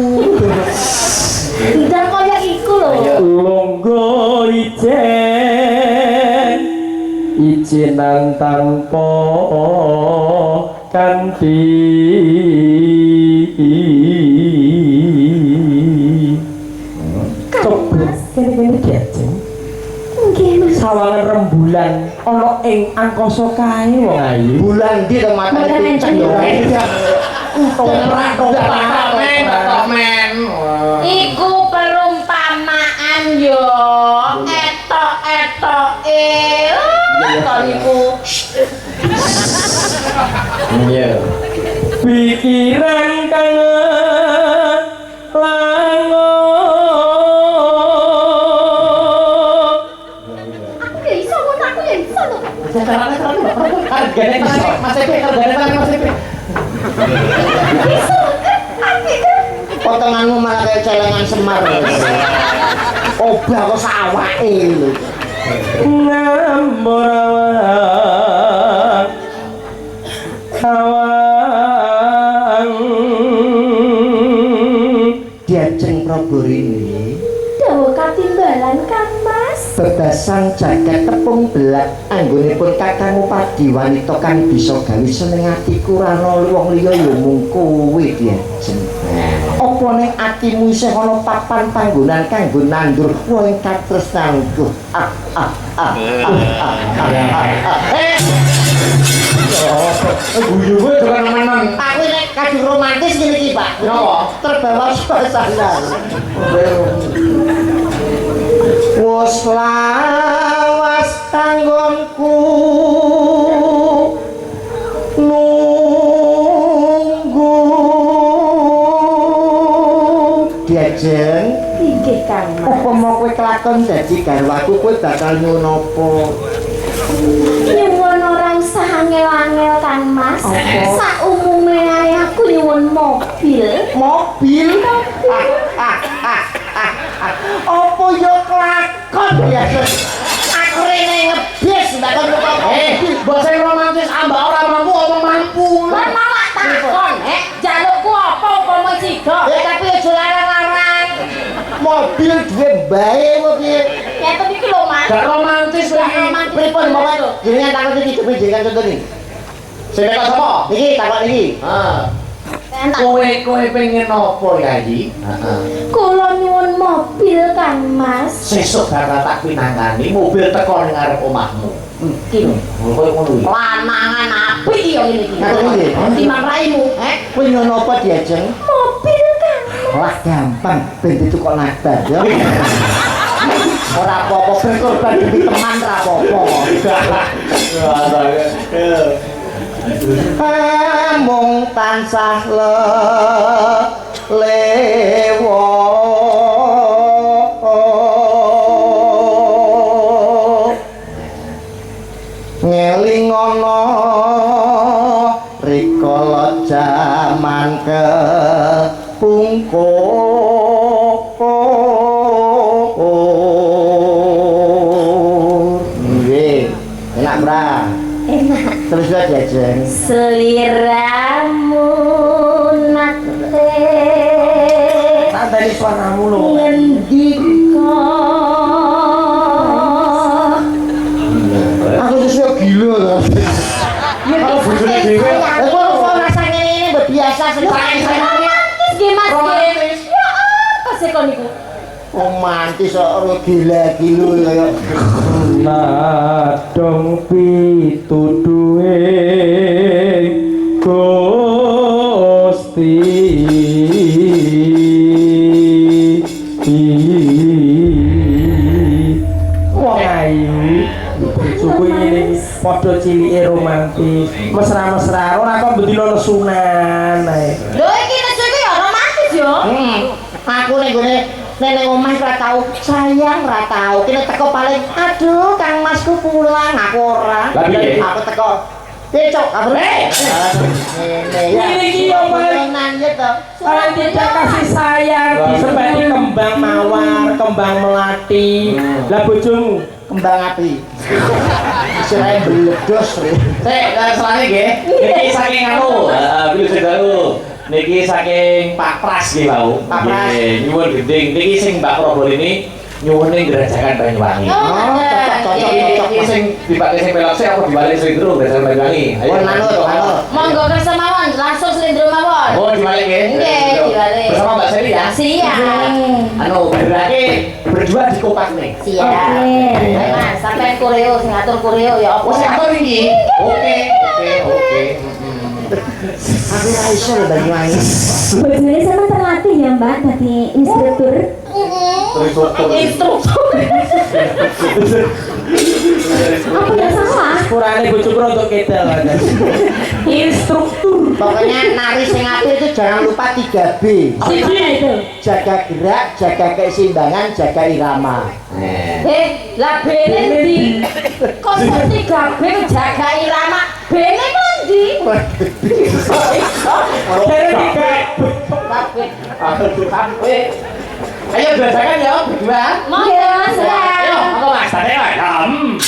Speaker 4: Dan kaya iku lho.
Speaker 2: longgo ijenan tanpa kanthi Mas, kene-kene diajeng.
Speaker 5: Nggih, Mas.
Speaker 2: Sawangan rembulan ana ing angkasa kae wong ayu.
Speaker 3: Bulan ndi to matane pinceng yo.
Speaker 1: men.
Speaker 4: Iku perumpamaan yo. Etok-etoke. Kok niku
Speaker 1: Iya.
Speaker 2: Pikiran kang lango
Speaker 5: Aku ya iso ngono, aku ya iso lho.
Speaker 1: Harganya Mas Epi, harganya Mas Epi.
Speaker 5: Iso kan? Apik kan?
Speaker 3: Potonganmu malah kayak celengan Semar. Obah kok sawake lho.
Speaker 2: ngamburawan kawang
Speaker 3: Diajeng Praburini
Speaker 5: Dawa katimbalan kan, Mas.
Speaker 3: bebasan jagat tepung belat anggonipun Kakang Upadi wanita kang bisa gawe seneng ati kurang wong liya ya mung kowe diajeng. Apa ning atimu isih ana papan panggonan kanggo nandur wong katresnanku.
Speaker 1: Guyu gue juga nemenan.
Speaker 3: Aku nek kadung romantis ngene iki, Pak.
Speaker 1: Napa?
Speaker 3: Terbawa suasana. Wes lawas tanggonku nunggu diajeng
Speaker 5: Inggih, Kang Mas.
Speaker 3: apa mau kowe kelakon dadi garwaku kowe bakal nyuwun apa?
Speaker 5: Nyuwun ora usah angel-angel Kang Mas.
Speaker 3: Apa?
Speaker 5: Saumume ae aku nyuwun mobil.
Speaker 3: Mobil? Apa yo kelakon ya? Aku rene ngebis bakal kok mobil.
Speaker 1: Bahasa romantis ambak ora mampu apa mampu.
Speaker 4: Lah malah takon, jalukku apa upama sido?
Speaker 3: Ya tapi aja larang-larang. Mobil duwe bae kok piye?
Speaker 4: Ngeten iki lho, Mas.
Speaker 1: Gak romantis
Speaker 4: Gak
Speaker 1: lagi.
Speaker 4: romantis.
Speaker 3: Pripun Bapak? Jenengan takon iki coba jenengan contoh nih.
Speaker 1: Sing kok sapa?
Speaker 3: Iki takon iki.
Speaker 1: Ah.
Speaker 4: Entak.
Speaker 1: Kowe pengen apa ya Ji? Heeh.
Speaker 5: Kula nyuwun mobil Kang Mas.
Speaker 1: Sesuk bakal tak pinangkani mobil teko ning ngarep omahmu.
Speaker 4: Iki lho.
Speaker 1: Kowe ngono iki.
Speaker 4: Lanangan apik ya ngene iki.
Speaker 3: Ngeten iki.
Speaker 4: Timbang raimu,
Speaker 3: Kowe nyono apa diajeng?
Speaker 5: Mobil Kang.
Speaker 3: Wah gampang ben ditukok nakbar ya. Ora apa-apa berkorban demi teman ora apa-apa. Mung tansah lewo ngeling ana rikala jaman kepungkur. Nggih, enak bra.
Speaker 5: Enak.
Speaker 3: Terus wae diajeng.
Speaker 5: Seliramu nate
Speaker 2: Tandani suaramu lho.
Speaker 5: ngendika
Speaker 3: Aku wis gila lho.
Speaker 5: ya
Speaker 1: bojone dhewe.
Speaker 3: Aku kok rasane ini mbok biasa seneng.
Speaker 5: romantis nggih Mas
Speaker 1: Romantis.
Speaker 5: ya apa sih kok niku
Speaker 3: Romantis kok gila-gila kaya
Speaker 2: Nadong pituduhe Gusti wong ayu bojoku ini padha cilike romantis mesra-mesra ora kok bendina nesunan ae.
Speaker 4: Lho iki nesu iki ya romantis yo.
Speaker 3: Aku ning gone nenek omah ora tau sayang ora tau. Kene teko paling aduh Kang Masku pulang aku ora.
Speaker 2: Lah piye?
Speaker 3: Aku teko Cok, kabar. Ngene ya.
Speaker 2: Ini iki yo paling
Speaker 3: Tenan ya to.
Speaker 2: Orang tidak kasih sayang disebut kembang mawar, kembang melati mati. Lah bojomu
Speaker 3: Kembang api. Istilahnya beledos.
Speaker 1: Selane nggih. Niki saking anu, kuwi sing baru. Niki saking Pak Pras nggih wau.
Speaker 3: Pak Pras.
Speaker 1: Nggih, nyuwun gending. Niki sing Mbak Probol ini nyuwune Gerajakan Banyuwangi.
Speaker 3: Cocok.
Speaker 1: Iki sing dipakai sing pelose apa dibalik Slendro Gerajakan Banyuwangi.
Speaker 3: Oh, manut.
Speaker 4: Monggo kersa mawon, langsung slendro mawon.
Speaker 1: Oh, dibalik nggih.
Speaker 4: Nggih, dibalik.
Speaker 1: Bersama Mbak Seli ya.
Speaker 4: Siap.
Speaker 1: Anu, berarti berdua di kopak nih.
Speaker 4: Siap. Ayo Mas, sampean koreo sing atur koreo ya apa?
Speaker 1: Oh, sing atur iki. Oke.
Speaker 3: Aku ra iso lho Banyuwangi.
Speaker 5: Bojone sama terlatih ya Mbak dadi instruktur.
Speaker 4: Instruktur.
Speaker 5: Apa yang salah?
Speaker 2: kurane bojoku untuk kedal. Instruktur.
Speaker 3: Pokoknya nari sing apik itu jangan lupa 3B.
Speaker 5: Apa itu?
Speaker 3: Jaga gerak, jaga keseimbangan, jaga irama.
Speaker 4: Lah bene ndi? Kok 3B jaga irama? Bene ku ndi?
Speaker 2: Dari tiga.
Speaker 1: Ayo belajarkan ya, berdua.
Speaker 4: Monggo Mas.
Speaker 1: Ayo, apa Mas? Tadi lah.
Speaker 5: Gerajakan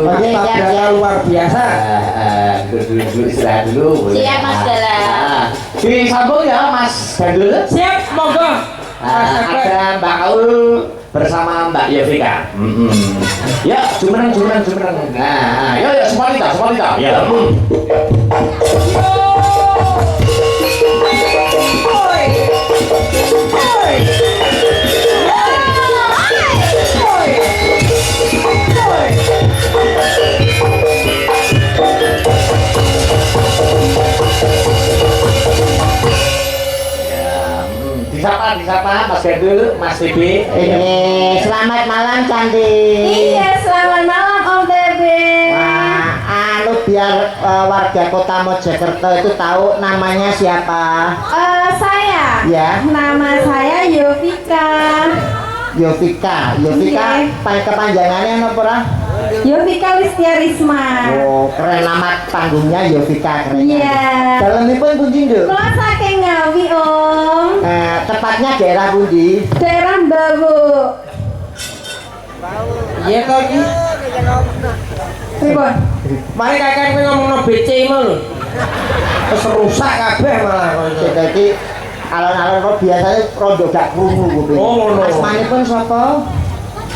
Speaker 3: Oke, siap.
Speaker 2: luar biasa.
Speaker 1: Dulu istirahat dulu. boleh.
Speaker 4: Siap, Mas Gala.
Speaker 1: Nah, disambung ya Mas Gandul.
Speaker 2: Siap, monggo. Mas Akbar.
Speaker 1: Ada Mbak Aul bersama Mbak Yovika. Ya, jumeneng. Nah, yuk semua kita. Ya. Disapa Mas Gandul, Mas Bibi.
Speaker 3: Ini selamat malam cantik.
Speaker 5: Iya, selamat malam Om Bebe.
Speaker 3: Wah, biar warga Kota Mojokerto itu tahu namanya siapa.
Speaker 5: Saya.
Speaker 3: Ya.
Speaker 5: Nama saya Yovika.
Speaker 3: Yovika.
Speaker 5: Iya.
Speaker 3: Kepanjangannya apa ora?
Speaker 5: Yovika Listia Risma.
Speaker 3: Oh, keren nama panggungnya Yovika keren.
Speaker 5: Iya.
Speaker 3: Dalamipun pundi, Nduk?
Speaker 5: Kula saking Ngawi, Om.
Speaker 3: Tepatnya daerah pundi?
Speaker 5: Daerah Bawu.
Speaker 2: Iya kok iki.
Speaker 5: Pripun?
Speaker 2: Mari kakek kowe ngomongno BC mau lho. Terus rusak kabeh malah kok.
Speaker 3: Jadi alon-alon kok biasanya rondo gak krungu kuwi.
Speaker 2: Oh, ngono.
Speaker 3: Asmanipun sapa?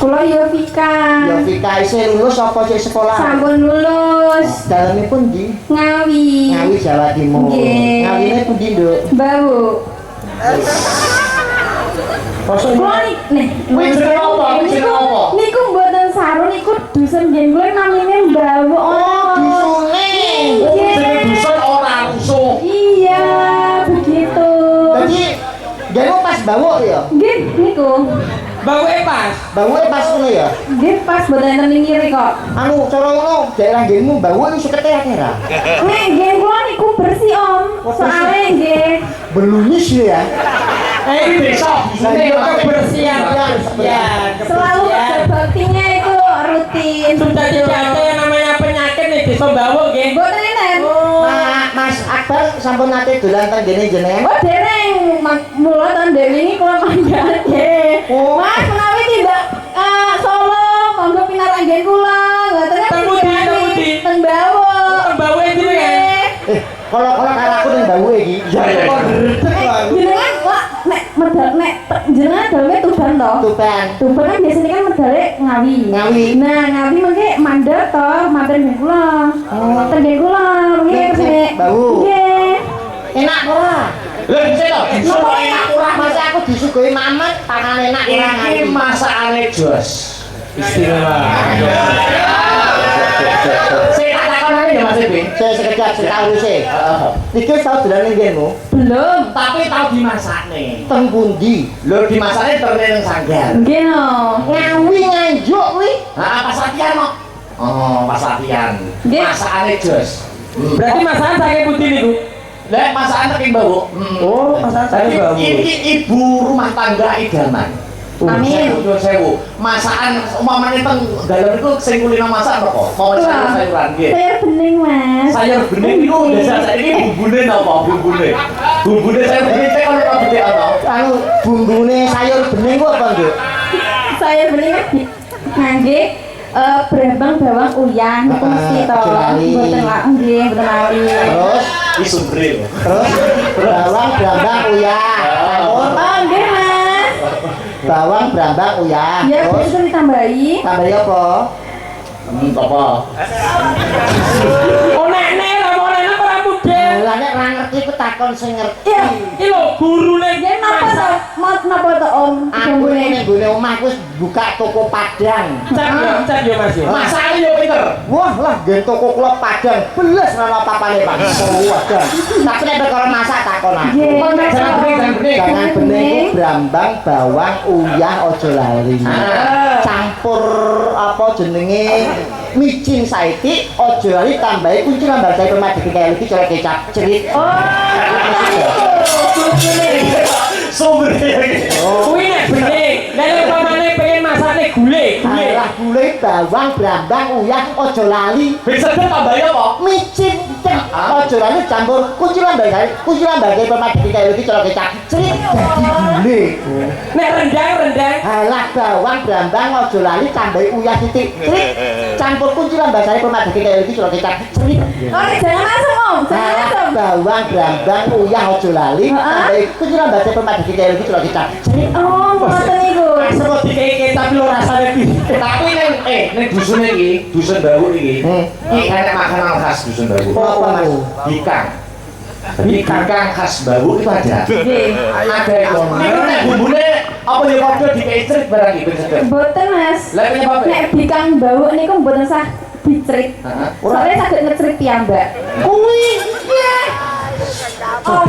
Speaker 5: Kula Yovika.
Speaker 3: Yovika isih lulus apa sih sekolah?
Speaker 5: Sampun lulus.
Speaker 3: Dalamipun di
Speaker 5: Ngawi.
Speaker 3: Ngawi Jawa Timur.
Speaker 5: Nggih.
Speaker 3: Ngawine pundi, Nduk?
Speaker 5: Bawu. Kula nih.
Speaker 1: Kuwi jenenge apa?
Speaker 5: Niku mboten saru niku dusun nggih kula namine Bawu.
Speaker 3: Dusune.
Speaker 1: Jenenge dusun ora rusuh.
Speaker 5: Iya, begitu.
Speaker 3: Jadi demo pas bawa ya?
Speaker 5: Nggih, niku.
Speaker 2: Bawe pas.
Speaker 3: Bawa pas ngono ya?
Speaker 5: Nggih pas mboten enten ngiri kok.
Speaker 3: Anu cara ngono daerah nggenmu bawa iso keteh akeh ra?
Speaker 5: Nek nggih kula niku bersih Om. Soale nggih
Speaker 3: Belunis ya.
Speaker 1: Desa
Speaker 2: Ini kebersihan.
Speaker 5: selalu kerja baktinya itu rutin.
Speaker 2: Sudah tidak ada yang namanya penyakit nih di Sumbawa nggih.
Speaker 5: Mboten enten.
Speaker 3: Mas Akbar sampun nate dolan teng kene jenengan.
Speaker 5: Oh dereng mula tahun ini kula mangkat nggih.
Speaker 3: Oh.
Speaker 5: Mas menawi tidak Solo monggo pinaranggen kula. Ngoten
Speaker 2: Teng pundi?
Speaker 5: Teng Bawo.
Speaker 2: Sumbawa itu kan.
Speaker 3: Kalau karo aku ning bawa iki.
Speaker 1: Iya.
Speaker 5: Jenengan kok nek medal nek jenengan daleme Tuban to?
Speaker 3: Tuban.
Speaker 5: Tuban kan biasanya kan medale Ngawi.
Speaker 3: Ngawi.
Speaker 5: Nah, Ngawi mengke mandek to, mampir nggih kula. Teng nggih kula mengke
Speaker 3: Nek
Speaker 5: kesini.
Speaker 3: Bawu.
Speaker 5: Nggih.
Speaker 3: Enak ora?
Speaker 1: Lha bisa to?
Speaker 3: Sopo enak ora? Masa aku disuguhi mamat pangan enak ora
Speaker 1: Ini
Speaker 3: ngati.
Speaker 1: masakane jos.
Speaker 2: Istimewa.
Speaker 1: Saya tak takon ya Mas Bibi.
Speaker 3: Saya sekejap setahun sih. Iki tau dolan ning nggenmu?
Speaker 5: Belum.
Speaker 1: Tapi tahu dimasakne.
Speaker 3: Teng pundi?
Speaker 1: Lho dimasakne terne nang sanggar.
Speaker 5: Nggih no.
Speaker 3: Ngawi nganjuk kuwi.
Speaker 1: Nah, pas latihan kok. Oh, pas latihan.
Speaker 5: Nggih.
Speaker 1: Masakane jos.
Speaker 2: Berarti masakan saking putih niku.
Speaker 1: Lah masakan teking bawu.
Speaker 2: Oh, masakan saking Bawu.
Speaker 1: Ini ibu rumah tangga idaman.
Speaker 5: Amin.
Speaker 1: Sewu. Masakan umpamane teng dalam itu sing kulino masak apa kok? Mau sayur-sayuran nggih.
Speaker 5: Sayur bening, Mas.
Speaker 1: Sayur bening niku biasa saiki bumbune napa bumbune? Bumbune sayur bening teh ono apa gede ono?
Speaker 3: Anu bumbune sayur bening ku apa, Nduk?
Speaker 5: Sayur bening ngangge brambang bawang uyah niku mesti to.
Speaker 3: Lali.
Speaker 5: Mboten lak nggih, mboten lali.
Speaker 3: Terus
Speaker 1: Isumbre.
Speaker 3: bawang brambang uyah.
Speaker 5: Oh, nggih, Mas.
Speaker 3: Bawang brambang uyah.
Speaker 5: Ya,
Speaker 3: Terus
Speaker 5: bisa ditambahi.
Speaker 3: tambahi apa?
Speaker 1: Apa?
Speaker 2: Oh nek lah mau nek ora mudeng.
Speaker 3: Lah nek ora ngerti ku takon sing ngerti.
Speaker 5: Iya.
Speaker 2: Iki lho gurune
Speaker 5: Nggih napa to? Mat napa to, Om?
Speaker 3: Aku ning nggone omahku wis buka toko Padang.
Speaker 2: Cek yo Mas yo.
Speaker 1: Masakane yo pinter.
Speaker 3: Wah lah gen toko klub Padang. Beles ora apa-apane, Pak. Padang. Tapi nek perkara masak takon aku.
Speaker 5: Nggih.
Speaker 1: Jangan bening.
Speaker 3: Jangan bening ku brambang, bawang, uyah aja lali. Campur apa jenenge micin saiki aja lali tambahi kunci lambar saya permadi kayak iki cara kecap cerit.
Speaker 1: Sumbre.
Speaker 2: Kuwi nek bening. Nek pamane pengen masakne gule.
Speaker 3: Lah gulai bawang, brambang, uyah aja lali.
Speaker 1: Bisa tambahi apa?
Speaker 3: Micin Aja lali campur kunci lambagai permadi kaya iki cara kecap. Crit dadi gule.
Speaker 2: Nek rendang.
Speaker 3: Halah bawang brambang aja lali tambahi uyah titik. Crit campur kunci lambagai permadi kaya iki cara kecap. Crit.
Speaker 5: Oke, jangan langsung Om, jangan
Speaker 3: Halah
Speaker 5: langsung.
Speaker 3: bawang brambang uyah aja lali tambahi kunci lambagai permadi kaya iki cara kecap. Crit.
Speaker 5: Oh, ngoten niku.
Speaker 2: Semut dikeke tapi lo rasane piye?
Speaker 1: Tapi ning dusun iki, dusun Bawu iki. Iki enek makanan khas dusun Bawu.
Speaker 3: Apa Mas?
Speaker 1: Ikan. Ikan khas Bawu itu ada.
Speaker 5: Nggih.
Speaker 1: Ada itu. Itu nek bumbune apa ya padha dikecrit barang iki sedep.
Speaker 5: Mboten Mas.
Speaker 1: Lah penyebab
Speaker 5: Nek bikang bau niku mboten sah dicrit. Soalnya saged ngecrit piyambak.
Speaker 3: Kuwi.
Speaker 5: Oh.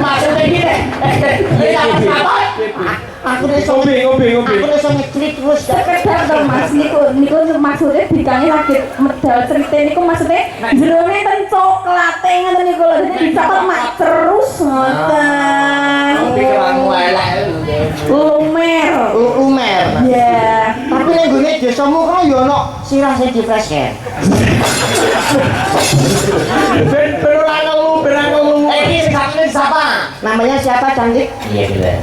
Speaker 1: maksudnya iki nek
Speaker 3: Aku iso
Speaker 2: Ngombe.
Speaker 3: Aku iso ngecrit terus.
Speaker 5: Sekedar dong Mas, niku maksudnya bikangnya lagi medal cerita niku maksudnya jerone ten coklate ngoten niku lho. Jadi bisa mak terus ngoten.
Speaker 1: pikiranmu elek.
Speaker 5: Lumer.
Speaker 3: Lumer.
Speaker 5: Ya.
Speaker 3: Tapi ning gone desamu kok ya ono sirah sing difresken.
Speaker 2: Ben ora ngelu.
Speaker 1: Iki sing sakjane siapa?
Speaker 3: Namanya siapa cantik?
Speaker 1: Iya gila.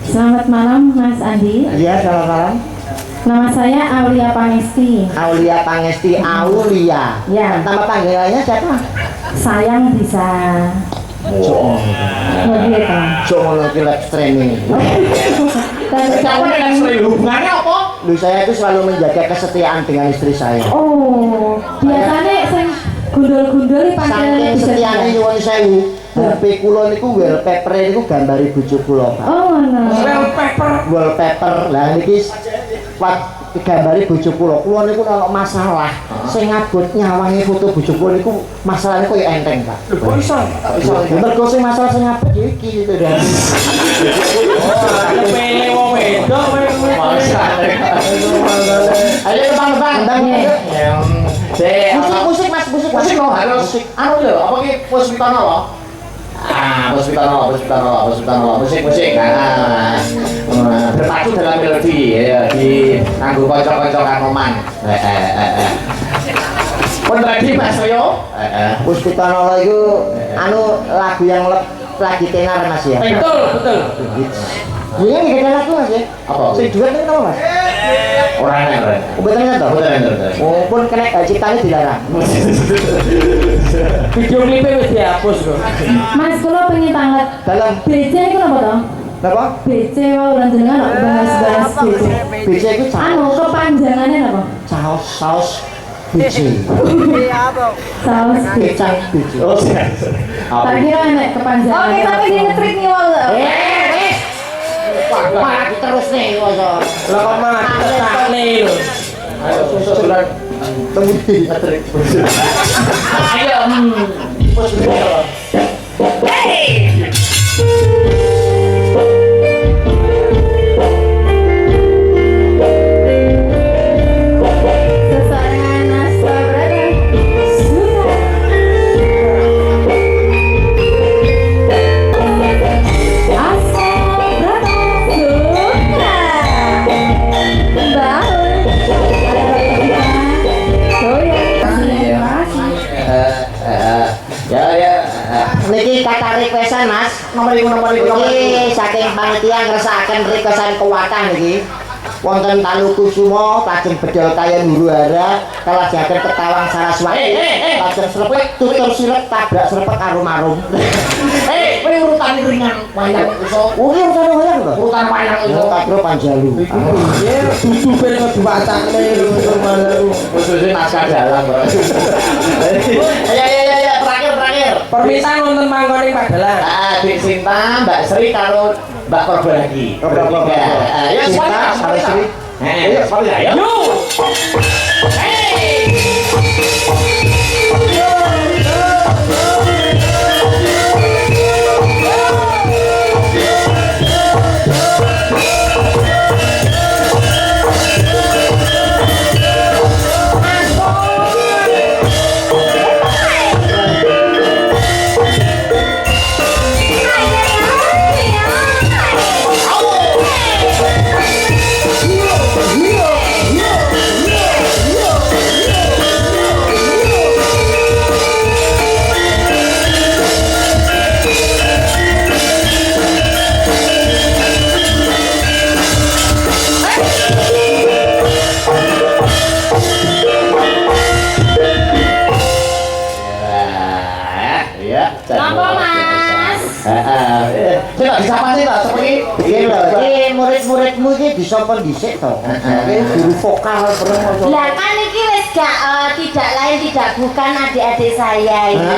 Speaker 5: Selamat malam Mas Andi.
Speaker 3: Iya, selamat malam.
Speaker 5: Nama saya Aulia Pangesti.
Speaker 3: Aulia Pangesti, Aulia.
Speaker 5: Ya.
Speaker 3: Nama panggilannya siapa?
Speaker 5: Sayang bisa.
Speaker 3: Cok.
Speaker 5: Begitu.
Speaker 3: Cok ngono ki live streaming.
Speaker 1: Kamu dengan sering hubungannya apa?
Speaker 3: Lu saya itu selalu menjaga kesetiaan dengan istri saya.
Speaker 5: Oh, biasanya sing gundul-gundul
Speaker 3: Saking setiane nyuwun sewu. HP kula niku wallpaper niku gambare bojo kula, Pak.
Speaker 5: Oh, no.
Speaker 3: Wallpaper. Lah niki gambare bojo kula. Kula niku ono masalah. Sing ngabot nyawange foto bojo kula niku masalahnya koyo enteng, Pak.
Speaker 2: Kok iso?
Speaker 3: Mergo sing masalah sing ngabot ya iki gitu dan.
Speaker 2: Pele wong wedok
Speaker 1: Ayo bang.
Speaker 3: Musik Mas, musik.
Speaker 1: Musik kok harus anu lho, apa ki Puspitono lho? Puspitono. Musik. Berpacu dalam melodi ya di nganggo kanca-kanca kanoman. Pun ready Mas Ryo?
Speaker 3: Puspitono iku anu lagu yang lagi tenar Mas ya.
Speaker 2: Betul.
Speaker 3: Iya nggak ada lagu Mas ya.
Speaker 1: Apa?
Speaker 3: Sing duet itu apa Mas?
Speaker 1: Ora enak.
Speaker 3: Betul toh?
Speaker 1: Betul.
Speaker 3: Oh pun kena ciptanya dilarang.
Speaker 2: Video klipnya wis dihapus kok.
Speaker 5: Mas, kula pengen tanget.
Speaker 3: Dalam
Speaker 5: BC iku napa to?
Speaker 3: apa?
Speaker 5: BC wae lan jenengan kok bahas-bahas BC.
Speaker 3: BC itu
Speaker 5: Anu kepanjangannya napa?
Speaker 3: saus BC.
Speaker 5: Saus BC.
Speaker 3: Kecap BC.
Speaker 1: Oh,
Speaker 5: Tak kira nek kepanjangan. Oke, tapi dia ngetrik nih wong.
Speaker 3: Wah, terus nih wae.
Speaker 2: Lah kok malah ditekane lho.
Speaker 1: Ayo susuk bulan
Speaker 3: Temu di
Speaker 1: Ayo. Puspitono.
Speaker 5: Sesarengan nasta berada. Sudah. Asal berada. Sudah.
Speaker 1: Ya.
Speaker 3: niki kata requestan Mas.
Speaker 1: Nomor iku.
Speaker 3: Iki saking panitia ngersakaken requestan kewatan niki. Wonten Talu Kusumo lajeng bedol kaya Huru-hara kalajaken Ketawang Saraswati. Lajeng srepek tutur silet tabrak srepek arum-arum.
Speaker 1: Kowe urutan ringan wayang iso.
Speaker 3: Ugi urusan wayang to?
Speaker 1: Urutan wayang iso.
Speaker 3: Kadro Panjalu.
Speaker 2: Dudu ben diwacane lho malu.
Speaker 1: Khususnya naskah dalam. Ya, terakhir.
Speaker 2: Permintaan nonton mangkon ing Padelan.
Speaker 1: Adik Sinta, Mbak Sri karo Mbak Korba lagi. Ya,
Speaker 3: Sinta, Mbak Sri.
Speaker 1: Ayo, ayo.
Speaker 5: Yeah.
Speaker 1: Nanti tak seperti
Speaker 3: Iki lho, iki murid-muridmu iki disapa dhisik to? Iki guru vokal bareng.
Speaker 4: Lah kan iki wis gak tidak lain tidak bukan adik-adik saya ini.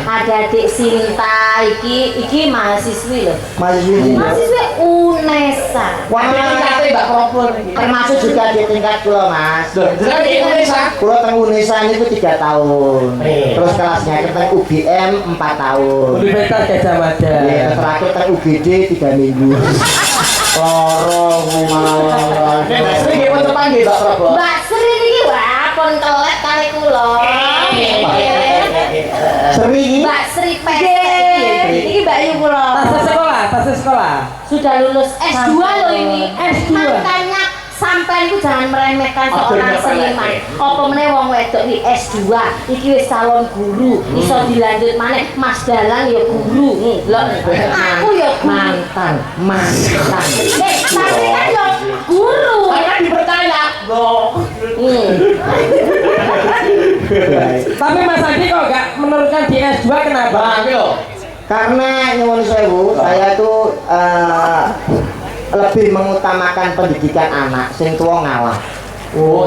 Speaker 4: Ada adik Sinta iki mahasiswi loh. Mahasiswi UNESA.
Speaker 3: Wah,
Speaker 1: tingkatnya Mbak Kropol.
Speaker 3: termasuk juga di tingkat kula, Mas.
Speaker 1: Jenengan di Indonesia.
Speaker 3: Kula teng Unesa niku 3 tahun. Terus kelasnya teng UGM 4 tahun.
Speaker 2: Universitas Gajah Mada.
Speaker 3: Iya, terakhir teng UGD 3 minggu. Loro malah.
Speaker 1: Nek Mbak Sri nggih pun panggih Mbak Kropol.
Speaker 4: Mbak Sri niki wah pun kelet kali kula.
Speaker 3: Seri iki
Speaker 4: Mbak Sri Pesek.
Speaker 5: Iki Mbak Yu kula.
Speaker 2: Tas sekolah.
Speaker 4: Sudah lulus S2 loh ini.
Speaker 5: S2.
Speaker 4: Makanya sampai itu jangan meremehkan seorang seniman. Apa meneh wong wedok iki S2, iki wis calon guru, iso dilanjut maneh Mas Dalang ya guru. Lho, aku ya
Speaker 3: mantan.
Speaker 4: tapi kan ya guru.
Speaker 1: Saya dipercaya.
Speaker 2: Tapi Mas Adi kok gak meneruskan di S2 kenapa?
Speaker 1: Bang, yo.
Speaker 3: Karena nyuwun sewu, saya tuh lebih mengutamakan pendidikan anak sing tuwa ngalah.
Speaker 1: Oh,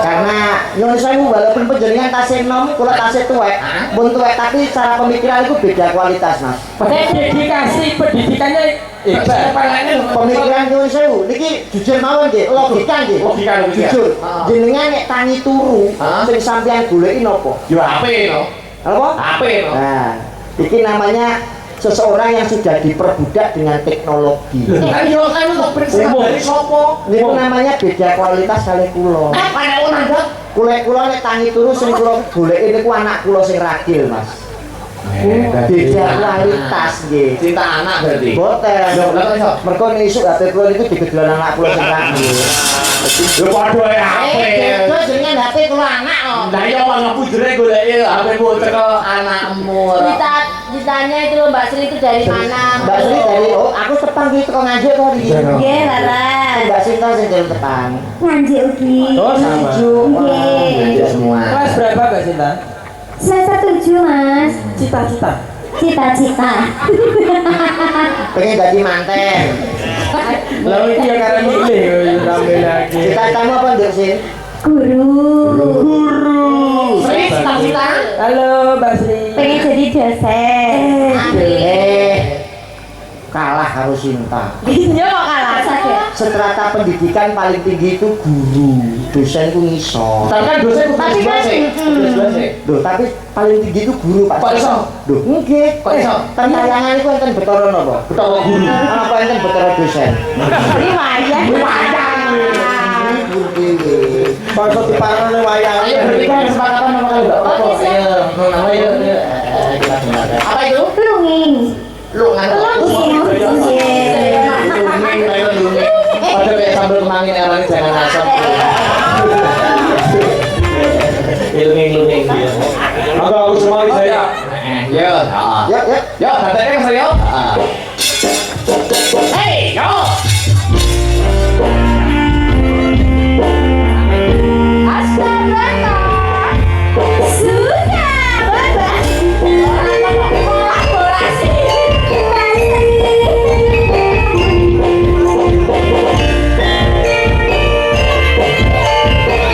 Speaker 3: Karena nyuwun sewu walaupun panjenengan tasih enom, kula tasih tuwek, pun tuwek tapi cara pemikiran itu beda kualitas, Mas.
Speaker 2: Dedikasi pendidikannya hebat.
Speaker 3: Pemikiran nyuwun sewu niki jujur mawon nggih, logika nggih.
Speaker 1: Logika.
Speaker 3: Jujur. Jenengan nek tangi turu, sing sampeyan goleki napa?
Speaker 1: Yo HP no.
Speaker 3: Apa?
Speaker 1: HP no.
Speaker 3: Nah, ini namanya seseorang yang sudah diperbudak dengan teknologi.
Speaker 1: Kan yo kan untuk periksa dari sopo.
Speaker 3: Ini namanya beda kualitas kali kula.
Speaker 1: Pada nandang.
Speaker 3: Kula nek tangi turu sing kula goleki niku anak kula sing ragil, Mas. Beda kualitas nggih.
Speaker 1: Cinta anak berarti.
Speaker 3: Boten. Mergo nek isuk HP kula niku digedolan anak kula sing ragil.
Speaker 1: Yo padha ya HP.
Speaker 3: Terus jenengan HP kula anak loh.
Speaker 1: Lah iya wong pujure goleki HP-mu cekel anakmu.
Speaker 4: Ditanya itu loh Mbak Sri itu dari mana?
Speaker 3: Mbak Sri dari aku tepang iki teko Nganjuk to iki.
Speaker 5: Nggih, Laras.
Speaker 3: Mbak Sinta sing dari tepang.
Speaker 5: Nganjuk ugi.
Speaker 2: Oh sama.
Speaker 5: Nggih.
Speaker 3: Semua.
Speaker 2: Kelas berapa Mbak Sinta?
Speaker 5: Semester 7, Mas.
Speaker 2: Cita-cita.
Speaker 5: Cita-cita.
Speaker 3: Pengen jadi manten.
Speaker 2: Lalu itu yang karena milih sampai lagi.
Speaker 3: Cita-citamu apa Nduk Sin?
Speaker 5: Guru.
Speaker 1: Sri cita-cita.
Speaker 2: Halo Mbak Sri.
Speaker 5: Pengen jadi dosen.
Speaker 3: Kalah harus Sinta.
Speaker 5: Iya kok kalah saja.
Speaker 3: Strata pendidikan paling tinggi itu guru, dosen itu ngisor.
Speaker 1: Tapi kan dosen
Speaker 5: Tapi kan,
Speaker 3: Loh, tapi paling tinggi itu guru, Pak.
Speaker 1: Kok iso?
Speaker 3: Loh, nggih.
Speaker 1: Kok iso?
Speaker 3: Tayangan itu enten Betara napa?
Speaker 1: Betara guru.
Speaker 3: Apa enten Betara dosen?
Speaker 5: Ini wayang.
Speaker 3: Guru dhewe. Bangsa diparane wayang.
Speaker 1: Ayo berarti kan kesepakatan sama kali Mbak Kropol. Ayo, namanya kita sebenarnya. Apa itu?
Speaker 5: Lunging.
Speaker 1: Lu ngantuk. Pada kayak sambal kemangin eranya jangan asam. Ilung-ilung dia.
Speaker 2: Maka aku semua saya.
Speaker 1: Yo,
Speaker 3: Yuk, yuk.
Speaker 1: yo, datangnya ke saya.